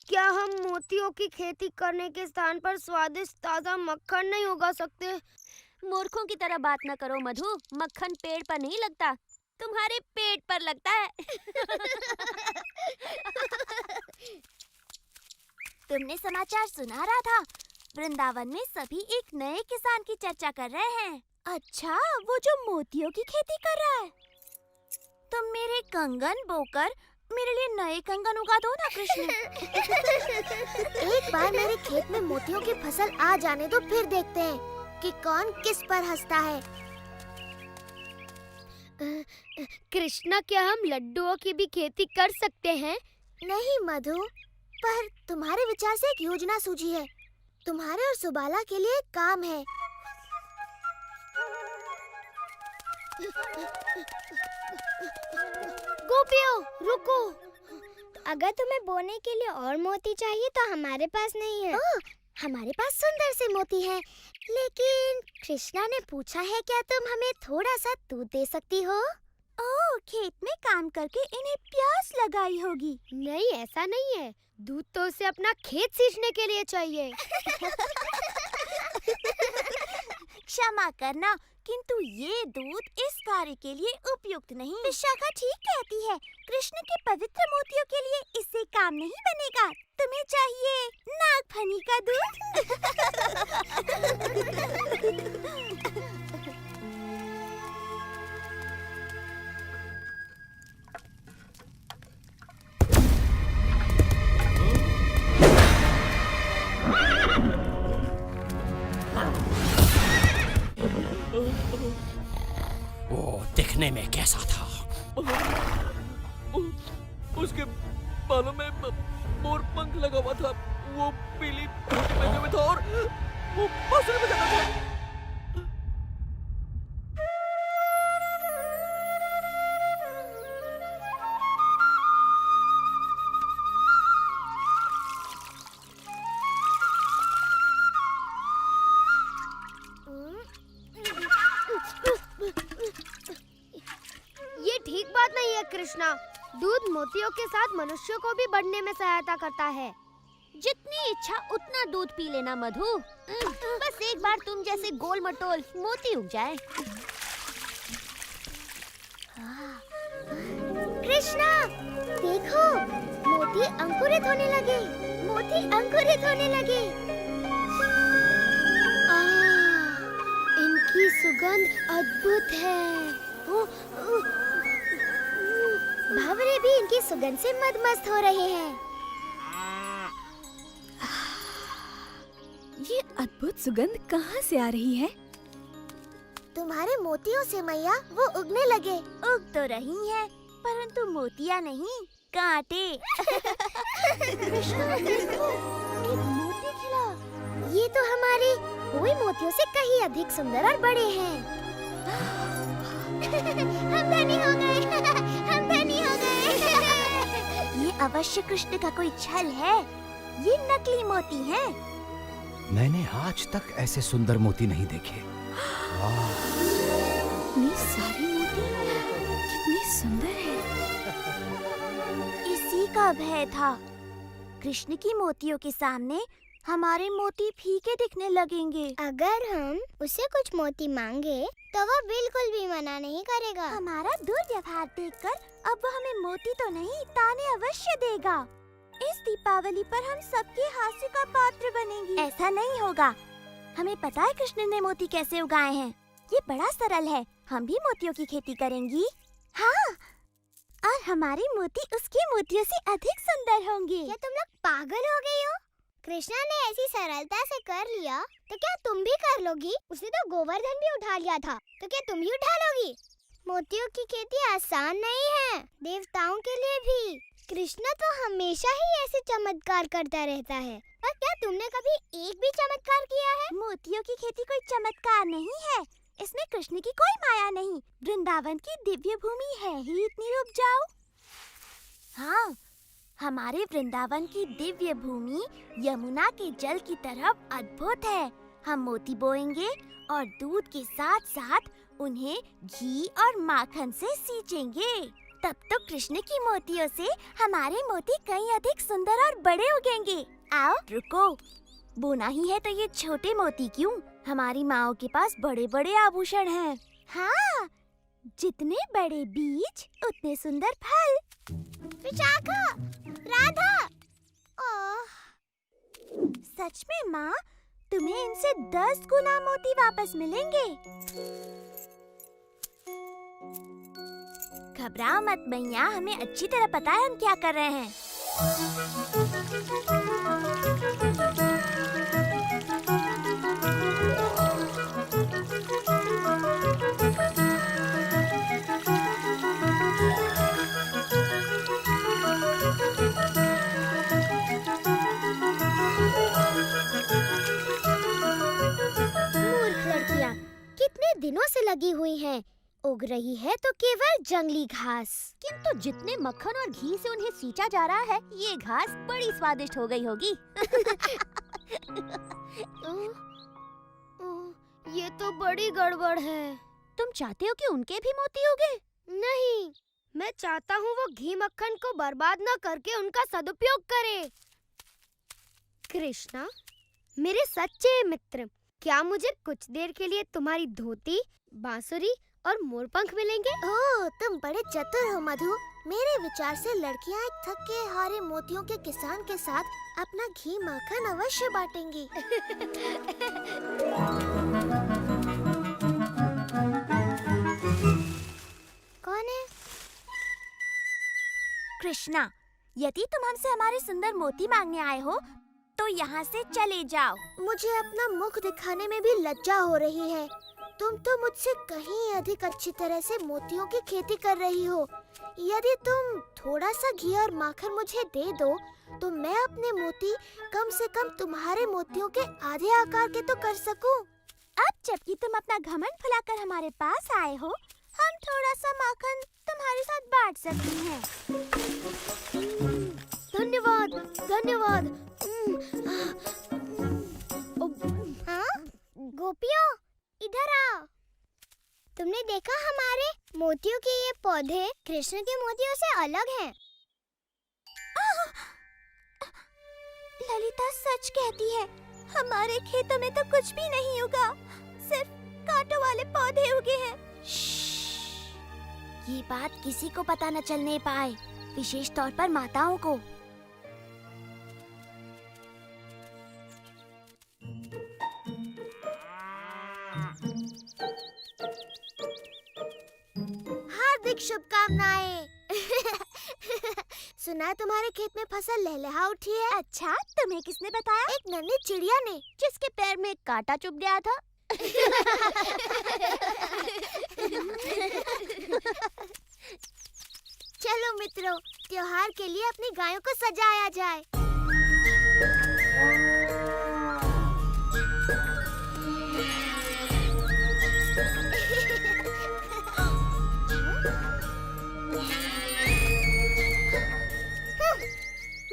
क्या हम मोतियों की खेती करने के स्थान पर स्वादिष्ट ताजा मक्खन नहीं उगा सकते? मूर्खों की तरह बात न करो मधु, मक्खन पेड़ पर नहीं लगता, तुम्हारे पेट पर लगता है। तुमने समाचार सुना रहा था? वृंदावन में सभी एक नए किसान की चर्चा कर रहे हैं। अच्छा, वो जो मोतियों की खेती कर रहा है। तुम मेरे कंगन बोकर मेरे लिए नए कंगन उगा दो ना कृष्ण। एक बार मेरे खेत में मोतियों की फसल आ जाने दो, फिर देखते हैं कि कौन किस पर हंसता है। कृष्णा, क्या हम लड्डुओं की भी खेती कर सकते हैं? नहीं मधु, पर तुम्हारे विचार से एक योजना सूझी है। तुम्हारे और सुबाला के लिए एक काम है। गोपियों, रुको। अगर तुम्हें बोने के लिए और मोती चाहिए तो हमारे पास नहीं है। हमारे पास सुंदर से मोती हैं, लेकिन कृष्णा ने पूछा है क्या तुम हमें थोड़ा सा दूध दे सकती हो? ओह, खेत में काम करके इन्हें प्यास लगाई होगी। नहीं, ऐसा नहीं है। दूध तो उसे अपना खेत सींचने के लिए चाहिए। क्षमा करना, किंतु ये दूध इस कार्य के लिए उपयुक्त नहीं। विशाखा ठीक कहती है, कृष्ण के पवित्र मोतियों के लिए इससे काम नहीं बनेगा। तुम्हें चाहिए नागफनी का दूध। वो दिखने में कैसा था? उसके बालों में मोर पंख लगा हुआ था, वो पीली धोती पहने हुए था और वो बांसुरी बजाता था। ये ठीक बात नहीं है कृष्णा। दूध मोतियों के साथ मनुष्यों को भी बढ़ने में सहायता करता है। जितनी इच्छा उतना दूध पी लेना मधु। बस एक बार तुम जैसे गोल मटोल मोती उग जाए। कृष्णा, देखो, मोती अंकुरित होने लगे। मोती अंकुरित होने लगे। इनकी सुगंध अद्भुत है। भंवरे भी इनकी सुगंध से मदमस्त हो रहे हैं। ये अद्भुत सुगंध कहाँ से आ रही है? तुम्हारे मोतियों से मैया, वो उगने लगे। उग तो रही है, परंतु मोतियाँ नहीं, कांटे। कृष्णा, देखो, एक मोती खिला। ये तो हमारे हुए मोतियों से कहीं अधिक सुंदर और बड़े हैं। हम धनी हो गए। हम धनी हो गए। ये अवश्य कृष्ण का कोई छल है। ये नकली मोती हैं। मैंने आज तक ऐसे सुंदर मोती नहीं देखे। इतनी सारी मोती, कितनी सुंदर है। इसी का भय था। कृष्ण की मोतियों के सामने हमारे मोती फीके दिखने लगेंगे। अगर हम उसे कुछ मोती मांगे तो वह बिल्कुल भी मना नहीं करेगा। हमारा दुर्व्यवहार देखकर अब वह हमें मोती तो नहीं, ताने अवश्य देगा। इस दीपावली पर हम सबके हास्य का पात्र बनेंगे। ऐसा नहीं होगा। हमें पता है कृष्ण ने मोती कैसे उगाए हैं। ये बड़ा सरल है। हम भी मोतियों की खेती करेंगी। हाँ, और हमारे मोती उसके मोतियों से अधिक सुंदर होंगे। क्या तुम लोग पागल हो गई हो? कृष्णा ने ऐसी सरलता से कर लिया तो क्या तुम भी कर लोगी? उसने तो गोवर्धन भी उठा लिया था, तो क्या तुम भी उठा लोगी? मोतियों की खेती आसान नहीं है, देवताओं के लिए भी। कृष्णा तो हमेशा ही ऐसे चमत्कार करता रहता है, पर क्या तुमने कभी एक भी चमत्कार किया है? मोतियों की खेती कोई चमत्कार नहीं है, इसमें कृष्ण की कोई माया नहीं। वृंदावन की दिव्य भूमि है ही इतनी उपजाऊ। हाँ, हमारे वृंदावन की दिव्य भूमि यमुना के जल की तरफ अद्भुत है। हम मोती बोएंगे और दूध के साथ साथ उन्हें घी और माखन से सींचेंगे। तब तो कृष्ण की मोतियों से हमारे मोती कहीं अधिक सुंदर और बड़े उगेंगे। आओ, रुको, बोना ही है तो ये छोटे मोती क्यों? हमारी माँओं के पास बड़े बड़े आभूषण हैं। हाँ, जितने बड़े बीज उतने सुंदर फल। विशाखा, राधा, सच में माँ, तुम्हें इनसे 10 गुना मोती वापस मिलेंगे। घबराओ मत मैया, हमें अच्छी तरह पता है हम क्या कर रहे हैं। मूर्ख लड़कियां, कितने दिनों से लगी हुई हैं। उग रही है तो केवल जंगली घास, किंतु जितने मक्खन और घी से उन्हें सींचा जा रहा है, ये घास बड़ी स्वादिष्ट हो गई होगी। ये तो बड़ी गड़बड़ है। तुम चाहते हो कि उनके भी मोती उगे? नहीं, मैं चाहता हूँ वो घी मक्खन को बर्बाद न करके उनका सदुपयोग करे। कृष्णा, मेरे सच्चे मित्र, क्या मुझे कुछ देर के लिए तुम्हारी धोती, बांसुरी और मोरपंख मिलेंगे? ओह, तुम बड़े चतुर हो मधु। मेरे विचार से लड़कियां एक थके हारे मोतियों के किसान के साथ अपना घी माखन अवश्य बांटेंगी। कौन है? कृष्णा, यदि तुम हमसे हमारे सुंदर मोती मांगने आए हो तो यहाँ से चले जाओ। मुझे अपना मुख दिखाने में भी लज्जा हो रही है। तुम तो मुझसे कहीं अधिक अच्छी तरह से मोतियों की खेती कर रही हो। यदि तुम थोड़ा सा घी और माखन मुझे दे दो तो मैं अपने मोती कम से कम तुम्हारे मोतियों के आधे आकार के तो कर सकूं। अब जबकि तुम अपना घमंड फुलाकर हमारे पास आए हो, हम थोड़ा सा माखन तुम्हारे साथ बांट सकते हैं। धन्यवाद, धन्यवाद। हाँ? गोपियों, इधर आओ। तुमने देखा हमारे मोतियों के ये पौधे कृष्ण के मोतियों से अलग हैं। ललिता सच कहती है, हमारे खेतों में तो कुछ भी नहीं उगा, सिर्फ कांटों वाले पौधे उगे हैं। ये बात किसी को पता न चलने पाए, विशेष तौर पर माताओं को। हार्दिक शुभकामनाएं। सुना है तुम्हारे खेत में फसल लहलहा उठी है। अच्छा, तुम्हें किसने बताया? एक नन्ही चिड़िया ने, जिसके पैर में एक कांटा चुभ गया था। चलो मित्रों, त्योहार के लिए अपनी गायों को सजाया जाए।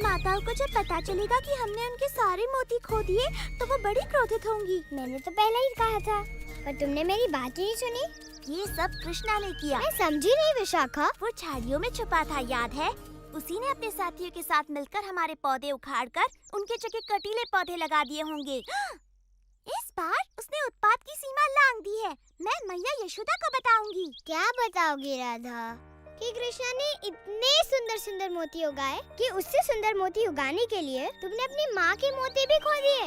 माताओं को जब पता चलेगा कि हमने उनके सारे मोती खो दिए तो वो बड़ी क्रोधित होंगी। मैंने तो पहले ही कहा था, पर तुमने मेरी बात ही नहीं सुनी। ये सब कृष्णा ने किया। मैं समझी नहीं विशाखा। वो झाड़ियों में छुपा था, याद है? उसी ने अपने साथियों के साथ मिलकर हमारे पौधे उखाड़कर उनके जगह कटीले पौधे लगा दिए होंगे। इस बार उसने उत्पात की सीमा लांघ दी है। मैं मैया यशोदा को बताऊंगी। क्या बताओगी राधा? कि कृष्णा ने इतने सुंदर सुंदर मोती उगाए कि उससे सुंदर मोती उगाने के लिए तुमने अपनी माँ के मोती भी खो दिए।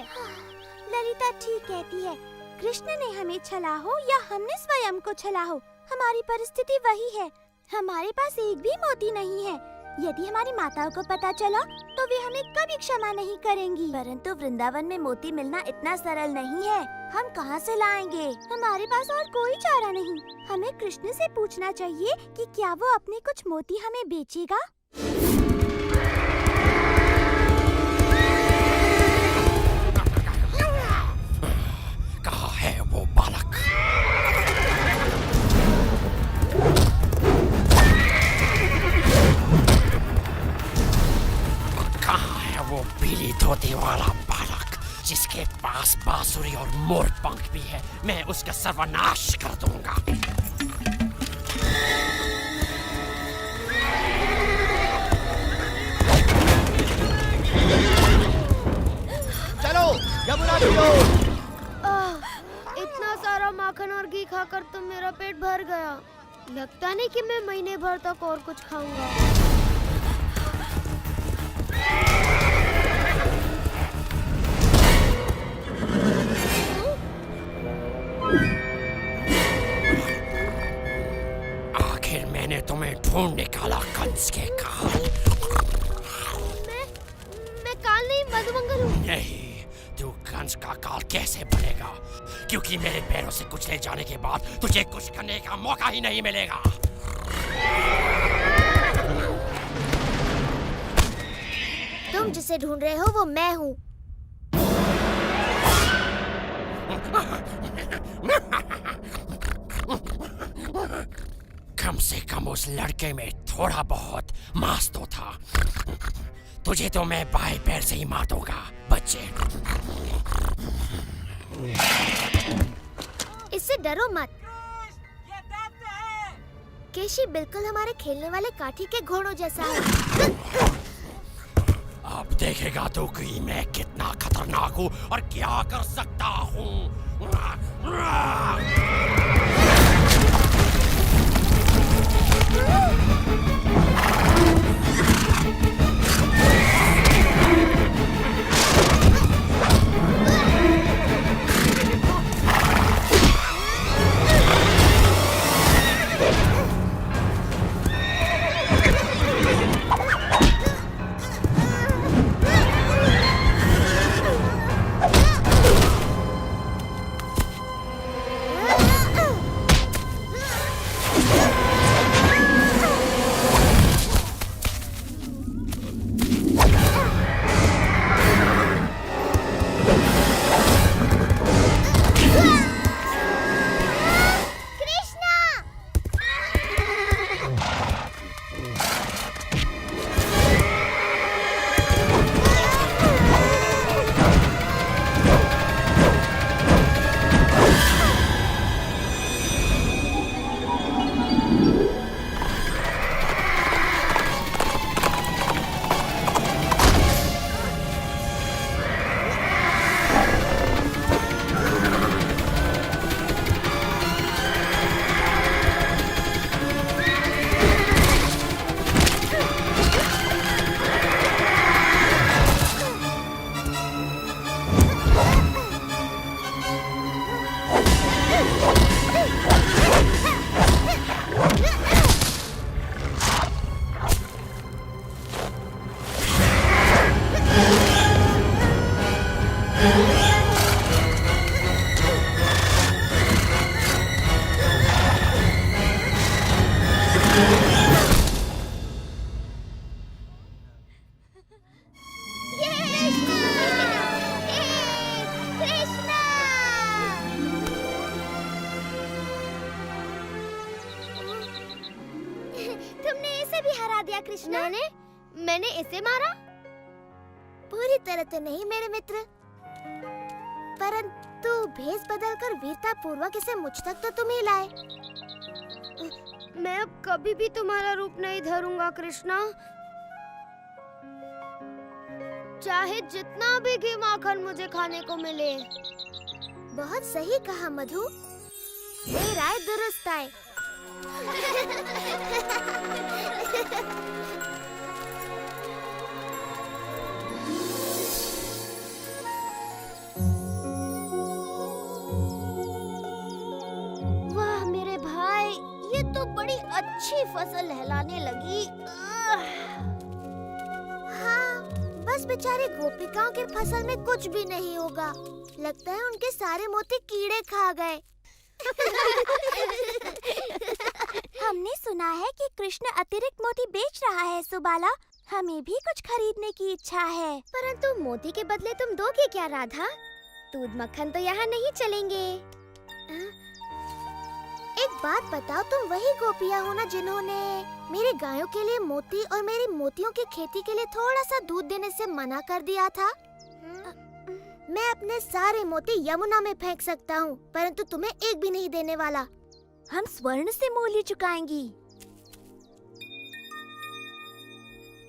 ललिता ठीक कहती है, कृष्ण ने हमें छला हो या हमने स्वयं को छला हो, हमारी परिस्थिति वही है। हमारे पास एक भी मोती नहीं है। यदि हमारी माताओं को पता चला तो वे हमें कभी क्षमा नहीं करेंगी। परंतु वृंदावन में मोती मिलना इतना सरल नहीं है। हम कहाँ से लाएंगे? हमारे पास और कोई चारा नहीं। हमें कृष्ण से पूछना चाहिए कि क्या वो अपने कुछ मोती हमें बेचेगा। कहाँ है वो बालक? कहाँ है वो पीली धोती वाला बालक जिसके पास बांसुरी और मोर पंख भी है? मैं उसका सर्वनाश कर दूंगा। चलो यमुना की ओर। इतना सारा माखन और घी खाकर तो मेरा पेट भर गया। लगता नहीं कि मैं महीने भर तक और कुछ खाऊंगा। आखिर मैंने तुम्हें ढूंढ निकाला कंस के काल। मैं काल नहीं मधुमंगल हूँ। नहीं, तू कंस का काल कैसे बनेगा? क्योंकि मेरे पैरों से कुचले जाने के बाद तुझे कुछ करने का मौका ही नहीं मिलेगा। तुम जिसे ढूंढ रहे हो वो मैं हूँ। कम से कम उस लड़के में थोड़ा बहुत मांस तो था। तुझे तो मैं बाएं पैर से ही मार दूंगा बच्चे। इससे डरो मत। केशी बिल्कुल हमारे खेलने वाले काठी के घोड़ों जैसा है। अब देखेगा तो कि मैं कितना खतरनाक हूँ और क्या कर सकता हूँ। मैंने इसे मारा? पूरी तरह तो नहीं मेरे मित्र, परंतु भेष बदलकर वीरता पूर्वक इसे मुझ तक तो तुम ही लाए। मैं अब कभी भी तुम्हारा रूप नहीं धरूंगा कृष्णा, चाहे जितना भी घी माखन मुझे खाने को मिले। बहुत सही कहा मधु, ये राय दुरुस्त है। वाह मेरे भाई, अच्छी फसल लहलाने लगी। हाँ, बस बेचारी गोपिकाओं के फसल में कुछ भी नहीं होगा। लगता है उनके सारे मोती कीड़े खा गए। हमने सुना है कि कृष्ण अतिरिक्त मोती बेच रहा है सुबाला। हमें भी कुछ खरीदने की इच्छा है। परंतु मोती के बदले तुम दोगे क्या राधा? दूध मक्खन तो यहाँ नहीं चलेंगे। एक बात बताओ, तुम वही गोपियाँ हो ना जिन्होंने मेरी गायों के लिए मोती और मेरी मोतियों की खेती के लिए थोड़ा सा दूध देने से मना कर दिया था? मैं अपने सारे मोती यमुना में फेंक सकता हूँ, परंतु तुम्हें एक भी नहीं देने वाला। हम स्वर्ण से मूल्य चुकाएंगी।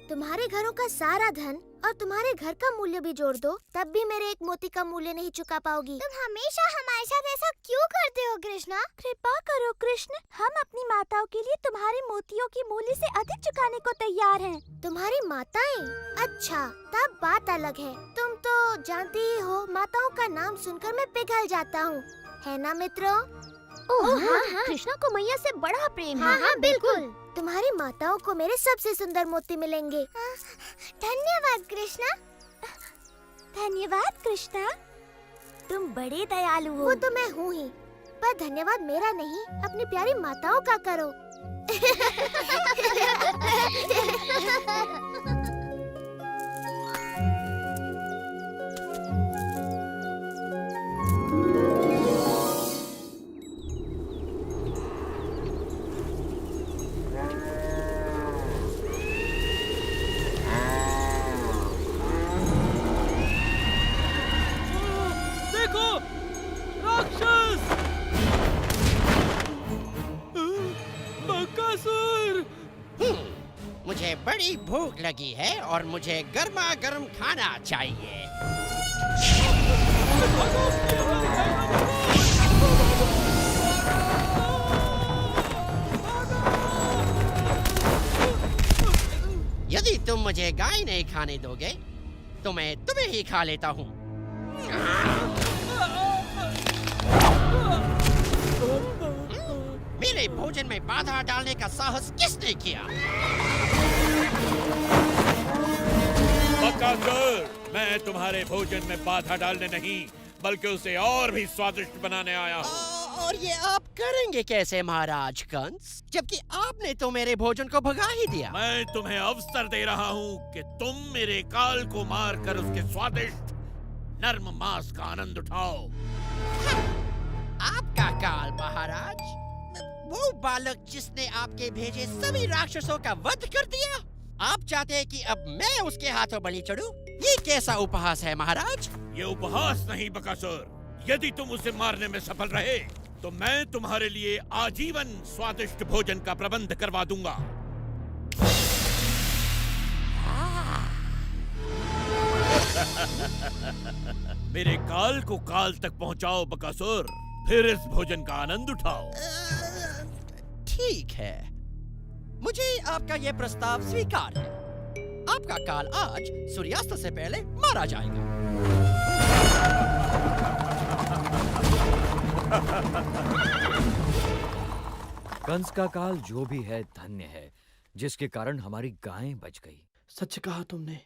तुम्हारे घरों का सारा धन और तुम्हारे घर का मूल्य भी जोड़ दो, तब भी मेरे एक मोती का मूल्य नहीं चुका पाओगी। तुम हमेशा हमारे साथ ऐसा क्यों करते हो कृष्णा? कृपा करो कृष्ण, हम अपनी माताओं के लिए तुम्हारे मोतियों की मूल्य से अधिक चुकाने को तैयार हैं। तुम्हारी माताएं? अच्छा, तब बात अलग है। तुम तो जानती ही हो, माताओं का नाम सुनकर मैं पिघल जाता हूँ, है ना मित्रों? हाँ, कृष्णा को मैया से बड़ा प्रेम है। हाँ, बिल्कुल। तुम्हारी माताओं को मेरे सबसे सुंदर मोती मिलेंगे। धन्यवाद कृष्णा। धन्यवाद कृष्णा, तुम बड़े दयालु हो। वो तो मैं हूँ ही, पर धन्यवाद मेरा नहीं, अपनी प्यारी माताओं का करो। मुझे बड़ी भूख लगी है और मुझे गर्मा गर्म खाना चाहिए। यदि तुम मुझे गाय नहीं खाने दोगे तो मैं तुम्हें ही खा लेता हूँ। मेरे भोजन में बाधा डालने का साहस किसने किया? बकासुर, मैं तुम्हारे भोजन में बाधा डालने नहीं, बल्कि उसे और भी स्वादिष्ट बनाने आया हूँ। और ये आप करेंगे कैसे महाराज कंस, जबकि आपने तो मेरे भोजन को भगा ही दिया। मैं तुम्हें अवसर दे रहा हूँ कि तुम मेरे काल को मारकर उसके स्वादिष्ट नर्म मांस का आनंद उठाओ। आपका काल महाराज, वो बालक जिसने आपके भेजे सभी राक्षसों का वध कर दिया, आप चाहते हैं कि अब मैं उसके हाथों बलि चढ़ूं? ये कैसा उपहास है महाराज? ये उपहास नहीं बकासुर, यदि तुम उसे मारने में सफल रहे तो मैं तुम्हारे लिए आजीवन स्वादिष्ट भोजन का प्रबंध करवा दूंगा। मेरे काल को काल तक पहुंचाओ बकासुर, फिर इस भोजन का आनंद उठाओ। ठीक है, मुझे आपका यह प्रस्ताव स्वीकार है। आपका काल आज सूर्यास्त से पहले मारा जाएगा। कंस का काल जो भी है धन्य है, जिसके कारण हमारी गायें बच गई। सच कहा तुमने,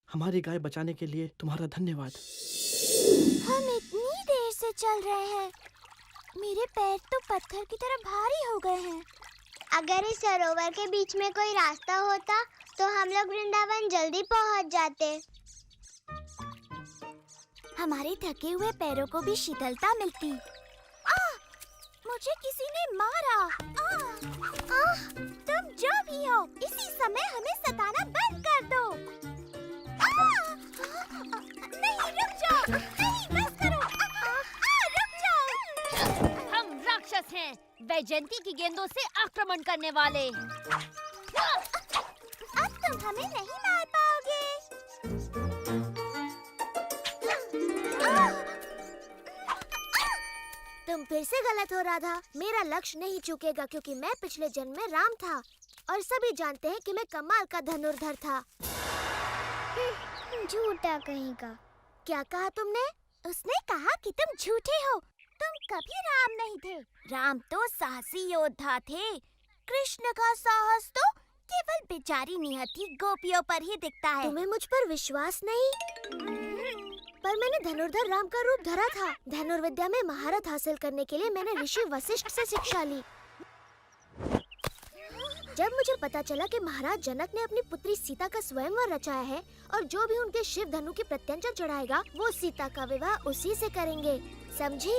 हमारी गाय बचाने के लिए तुम्हारा धन्यवाद। हम इतनी देर से चल रहे हैं, मेरे पैर तो पत्थर की तरह भारी हो गए हैं। अगर इस सरोवर के बीच में कोई रास्ता होता तो हम लोग वृंदावन जल्दी पहुंच जाते। हमारे थके हुए पैरों को भी शीतलता मिलती। मुझे किसी ने मारा। तुम जो भी हो, इसी समय हमें सताना बंद कर दो। नहीं, रुक जाओ। नहीं, बस करो। रुक जाओ। हम राक्षस हैं, वैजयंती की गेंदों से आक्रमण करने वाले। अब तुम हमें नहीं मार पाओगे। तुम फिर से गलत हो राधा। मेरा लक्ष्य नहीं चूकेगा, क्योंकि मैं पिछले जन्म में राम था और सभी जानते हैं कि मैं कमाल का धनुर्धर था। झूठा कहीं का। क्या कहा तुमने? उसने कहा कि तुम झूठे हो। तुम कभी राम नहीं थे। राम तो साहसी योद्धा थे। कृष्ण का साहस तो केवल बेचारी निहत्थी गोपियों पर ही दिखता है। तुम्हें मुझ पर विश्वास नहीं? पर मैंने धनुर्धर राम का रूप धरा था। धनुर्विद्या में महारत हासिल करने के लिए मैंने ऋषि वशिष्ठ से शिक्षा ली। जब मुझे पता चला कि महाराज जनक ने अपनी पुत्री सीता का स्वयंवर रचाया है और जो भी उनके शिव धनु की प्रत्यंचा चढ़ाएगा वो सीता का विवाह उसी से करेंगे, समझी?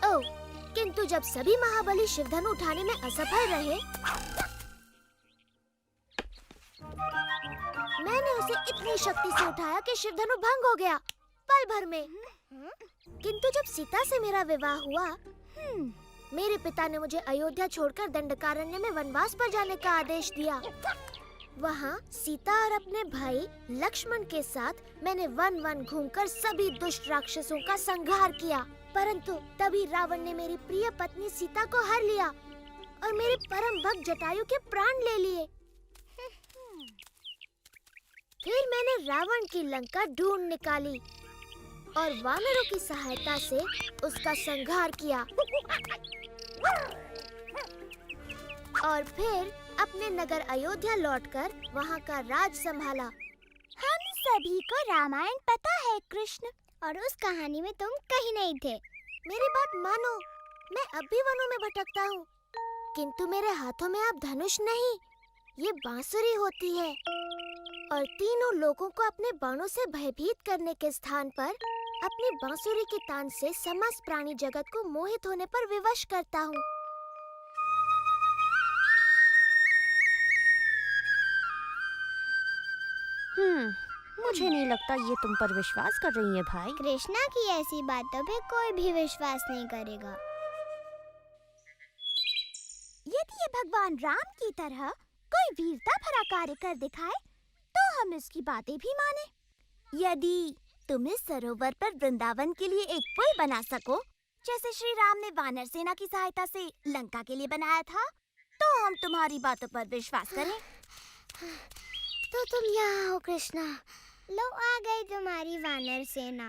ओह, किंतु जब सभी महाबली शिव धनु उठाने में असफल रहे, मैंने उसे इतनी शक्ति से उठाया कि शिव धनु भंग हो गया पल भर में। किंतु जब सीता से मेरा विवाह हुआ, मेरे पिता ने मुझे अयोध्या छोड़कर दंडकारण्य में वनवास पर जाने का आदेश दिया। वहाँ सीता और अपने भाई लक्ष्मण के साथ मैंने वन वन घूमकर सभी दुष्ट राक्षसों का संहार किया। परंतु तभी रावण ने मेरी प्रिय पत्नी सीता को हर लिया और मेरे परम भक्त जटायु के प्राण ले लिए। फिर मैंने रावण की लंका ढूंढ निकाली और वानरों की सहायता से उसका संहार किया और फिर अपने नगर अयोध्या लौटकर वहाँ का राज संभाला। हम सभी को रामायण पता है कृष्ण, और उस कहानी में तुम कहीं नहीं थे। मेरी बात मानो, मैं अब भी वनों में भटकता हूँ, किंतु मेरे हाथों में अब धनुष नहीं, ये बांसुरी होती है और तीनों लोगों को अपने बाणों से भयभीत करने के स्थान पर अपनी बांसुरी के तान से समस्त प्राणी जगत को मोहित होने पर विवश करता हूँ। मुझे नहीं लगता ये तुम पर विश्वास कर रही है भाई। कृष्णा की ऐसी बातों पे कोई भी विश्वास नहीं करेगा। यदि ये भगवान राम की तरह कोई वीरता भरा कार्य कर दिखाए तो हम इसकी बातें भी माने। यदि तुम इस सरोवर पर वृंदावन के लिए एक पुल बना सको, जैसे श्री राम ने वानर सेना की सहायता से लंका के लिए बनाया था, तो हम तुम्हारी बातों पर विश्वास करें। तो तुम यहाँ हो कृष्णा, लो आ गई तुम्हारी वानर सेना।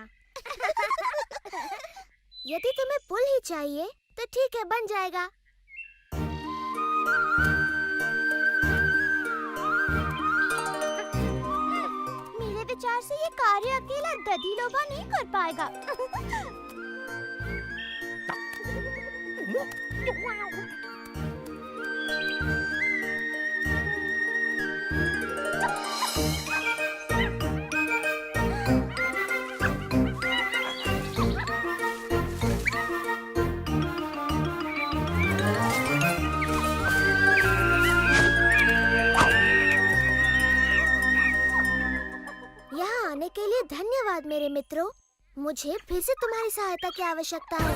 यदि तुम्हें पुल ही चाहिए तो ठीक है, बन जाएगा। मेरे विचार से ये कार्य अकेला दधिलोभा नहीं कर पाएगा। के लिए धन्यवाद मेरे मित्रों। मुझे फिर से तुम्हारी सहायता की आवश्यकता है।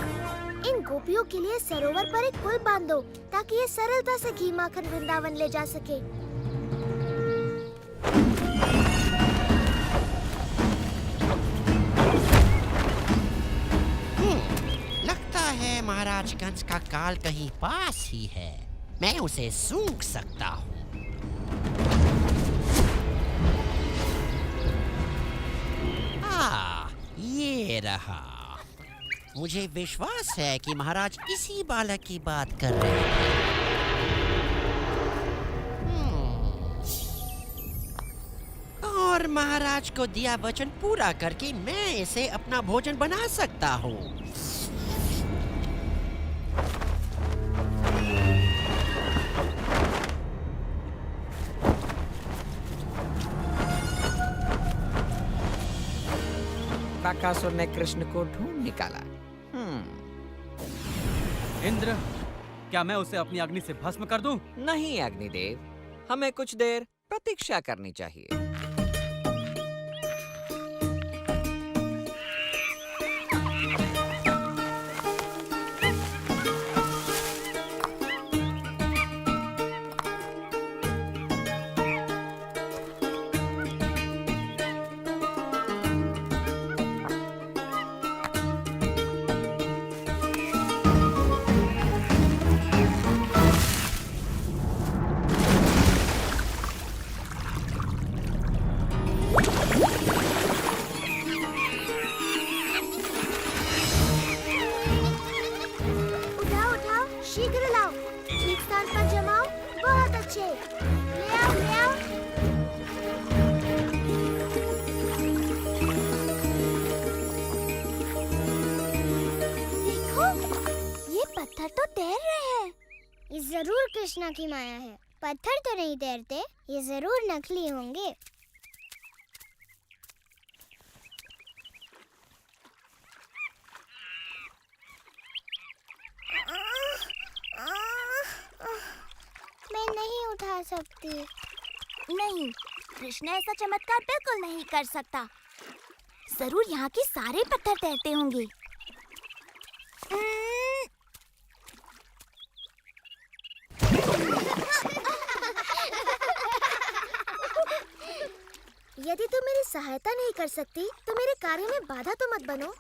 इन गोपियों के लिए सरोवर पर एक पुल बांध दो ताकि ये सरलता से घी माखन वृंदावन ले जा सके। लगता है महाराज कंस का काल कहीं पास ही है। मैं उसे सूंघ सकता हूँ। ये रहा। मुझे विश्वास है कि महाराज इसी बालक की बात कर रहे हैं। और महाराज को दिया वचन पूरा करके मैं इसे अपना भोजन बना सकता हूँ। बकासुर ने कृष्ण को ढूंढ निकाला। इंद्र, क्या मैं उसे अपनी अग्नि से भस्म कर दूं? नहीं अग्निदेव, हमें कुछ देर प्रतीक्षा करनी चाहिए। जरूर कृष्णा की माया है। पत्थर तो नहीं तैरते, ये जरूर नकली होंगे। मैं नहीं उठा सकती। नहीं, कृष्ण ऐसा चमत्कार बिल्कुल नहीं कर सकता। जरूर यहाँ के सारे पत्थर तैरते होंगे। यदि तुम मेरी सहायता नहीं कर सकती तो मेरे कार्य में बाधा तो मत बनो।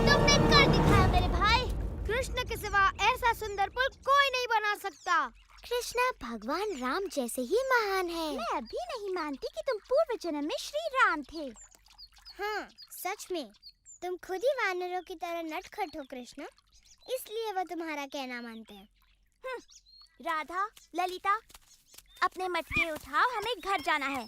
तुमने कर दिखाया मेरे भाई। कृष्ण के सिवा ऐसा सुंदर पुल कोई नहीं बना सकता। कृष्णा भगवान राम जैसे ही महान है। मैं अभी नहीं मानती कि तुम पूर्व जन्म में श्री राम थे। हाँ, सच में तुम खुद ही वानरों की तरह नटखट हो कृष्णा, इसलिए वो तुम्हारा कहना मानते हैं। राधा, ललिता, अपने मटके उठाओ, हमें घर जाना है।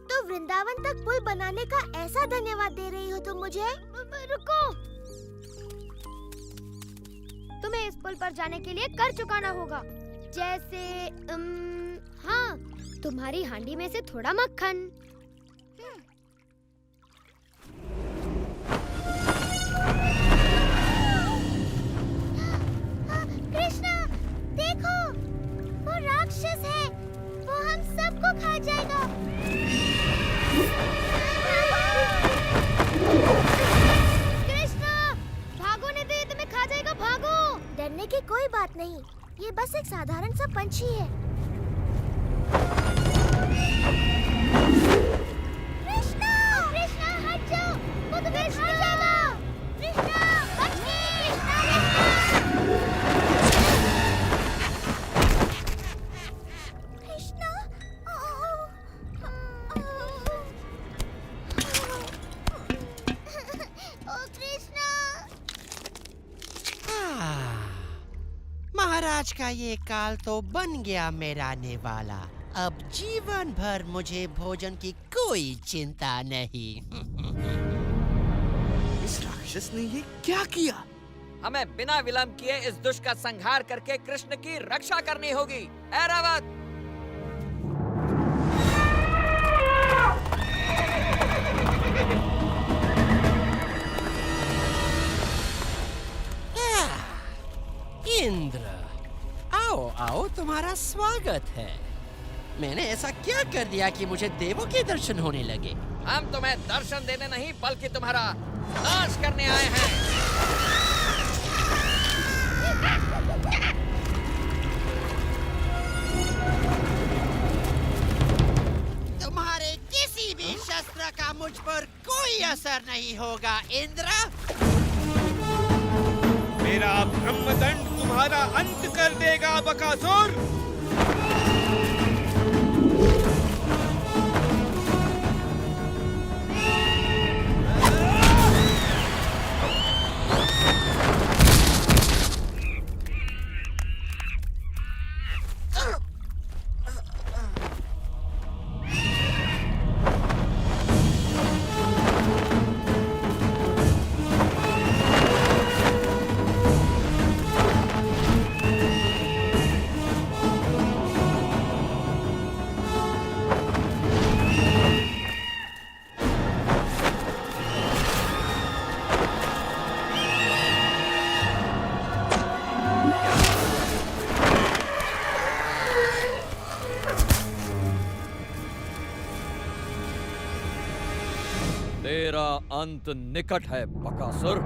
तो वृंदावन तक पुल बनाने का ऐसा धन्यवाद दे रही हो तुम मुझे? रुको, तुम्हें इस पुल पर जाने के लिए कर चुकाना होगा। जैसे हाँ, तुम्हारी हांडी में से थोड़ा मक्खन। कृष्णा, देखो, वो राक्षस है, वो हम सबको खा जाएगा। कृष्णा, भागो नहीं तो ये तुम्हें खा जाएगा, भागो। डरने की कोई बात नहीं, ये बस एक साधारण सा पंछी है। कृष्णा, कृष्णा हट जाओ, वो तुम्हें खा जाएगा। कृष्णा, बच्चे, कृष्णा, ओ कृष्णा। महाराज का ये काल तो बन गया मेरा नेवाला। अब जीवन भर मुझे भोजन की कोई चिंता नहीं। इस राक्षस ने ये क्या किया? हमें बिना विलंब किए इस दुष्ट का संहार करके कृष्ण की रक्षा करनी होगी। ऐरावत! इंद्र, आओ आओ, तुम्हारा स्वागत है। मैंने ऐसा क्या कर दिया कि मुझे देवों के दर्शन होने लगे? हम तुम्हें दर्शन देने नहीं बल्कि तुम्हारा नाश करने आए हैं। तुम्हारे किसी भी शस्त्र का मुझ पर कोई असर नहीं होगा इंद्र। मेरा ब्रह्मदंड तुम्हारा अंत कर देगा बकासुर। तेरा अंत निकट है बकासुर।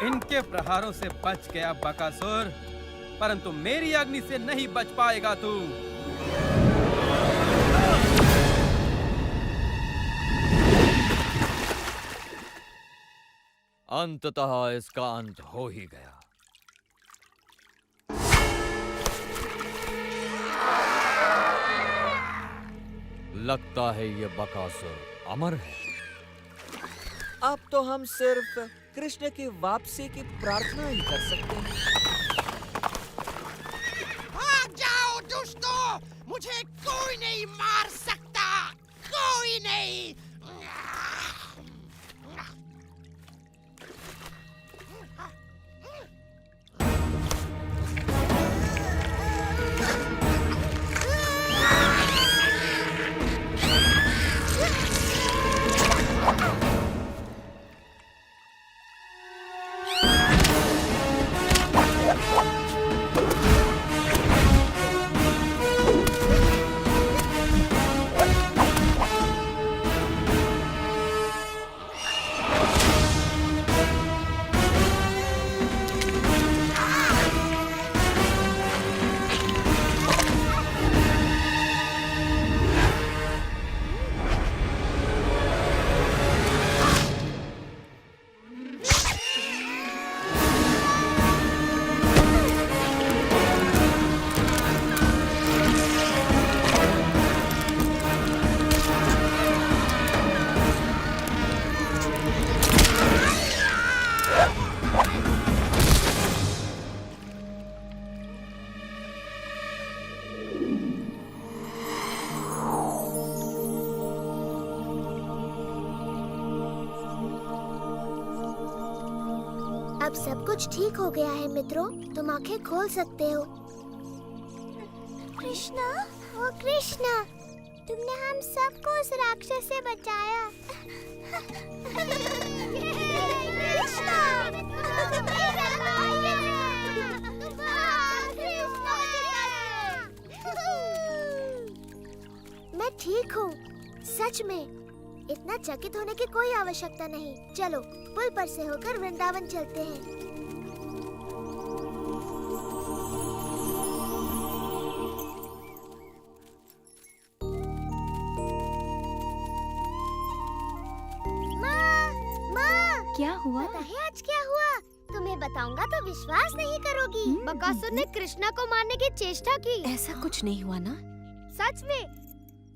इनके प्रहारों से बच गया बकासुर, परंतु मेरी अग्नि से नहीं बच पाएगा तू। अंततः इसका अंत हो ही गया। लगता है ये बकासुर अमर है। अब तो हम सिर्फ कृष्ण की वापसी की प्रार्थना ही कर सकते हैं। भाग जाओ दुष्टों, मुझे कोई नहीं मार सकता, कोई नहीं। अब सब कुछ ठीक हो गया है मित्रों, तुम आंखें खोल सकते हो। कृष्णा, ओ कृष्णा, तुमने हम सबको उस राक्षस से बचाया। कृष्णा, मैं ठीक हूँ, सच में। इतना चकित होने की कोई आवश्यकता नहीं। चलो पुल पर से होकर वृंदावन चलते हैं। माँ, क्या हुआ? पता है आज क्या हुआ? तुम्हें बताऊंगा तो विश्वास नहीं करोगी। बकासुर ने कृष्णा को मारने की चेष्टा की। ऐसा कुछ नहीं हुआ ना? सच में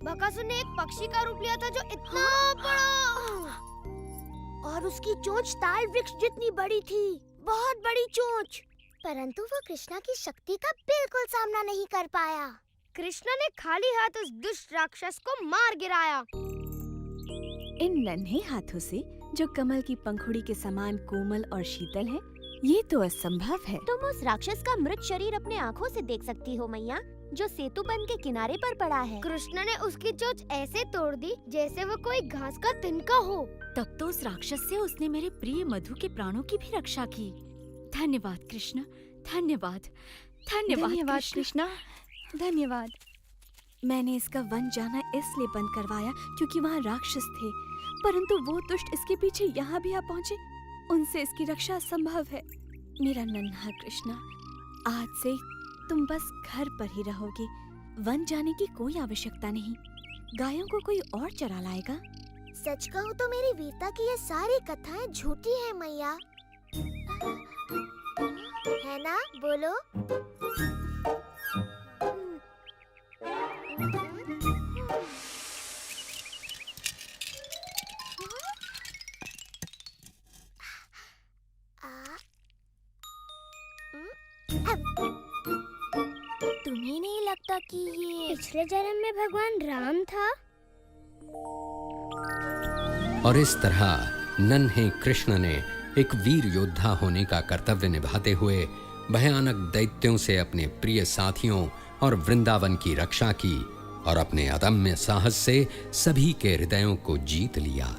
बकासुर ने एक पक्षी का रूप लिया था जो इतना बड़ा, और उसकी चोंच ताल वृक्ष जितनी बड़ी थी, बहुत बड़ी चोंच। परंतु वो कृष्णा की शक्ति का बिल्कुल सामना नहीं कर पाया। कृष्णा ने खाली हाथ उस दुष्ट राक्षस को मार गिराया। इन नन्हे हाथों से जो कमल की पंखुड़ी के समान कोमल और शीतल है, ये तो असंभव है। तुम उस राक्षस का मृत शरीर अपने आँखों से देख सकती हो मैया, जो सेतु बंध के किनारे पर पड़ा है। कृष्णा ने उसकी चोंच ऐसे तोड़ दी जैसे वो कोई घास का तिनका हो। तब तो उस राक्षस से उसने मेरे प्रिय मधु के प्राणों की भी रक्षा की। धन्यवाद कृष्ण, धन्यवाद, धन्यवाद कृष्णा, धन्यवाद। मैंने इसका वन जाना इसलिए बंद करवाया क्योंकि वहाँ राक्षस थे, परंतु वो दुष्ट इसके पीछे यहाँ भी आ पहुँचे। उनसे इसकी रक्षा असंभव है। मेरा नन्हा कृष्णा, आज से तुम बस घर पर ही रहोगे। वन जाने की कोई आवश्यकता नहीं। गायों को कोई और चरा लाएगा। सच कहूँ तो मेरी वीरता की ये सारी कथाएं झूठी हैं मैया, है ना? बोलो। तुम्हें नहीं लगता कि ये पिछले जन्म में भगवान राम था? और इस तरह नन्हे कृष्ण ने एक वीर योद्धा होने का कर्तव्य निभाते हुए भयानक दैत्यों से अपने प्रिय साथियों और वृंदावन की रक्षा की और अपने अदम्य साहस से सभी के हृदयों को जीत लिया।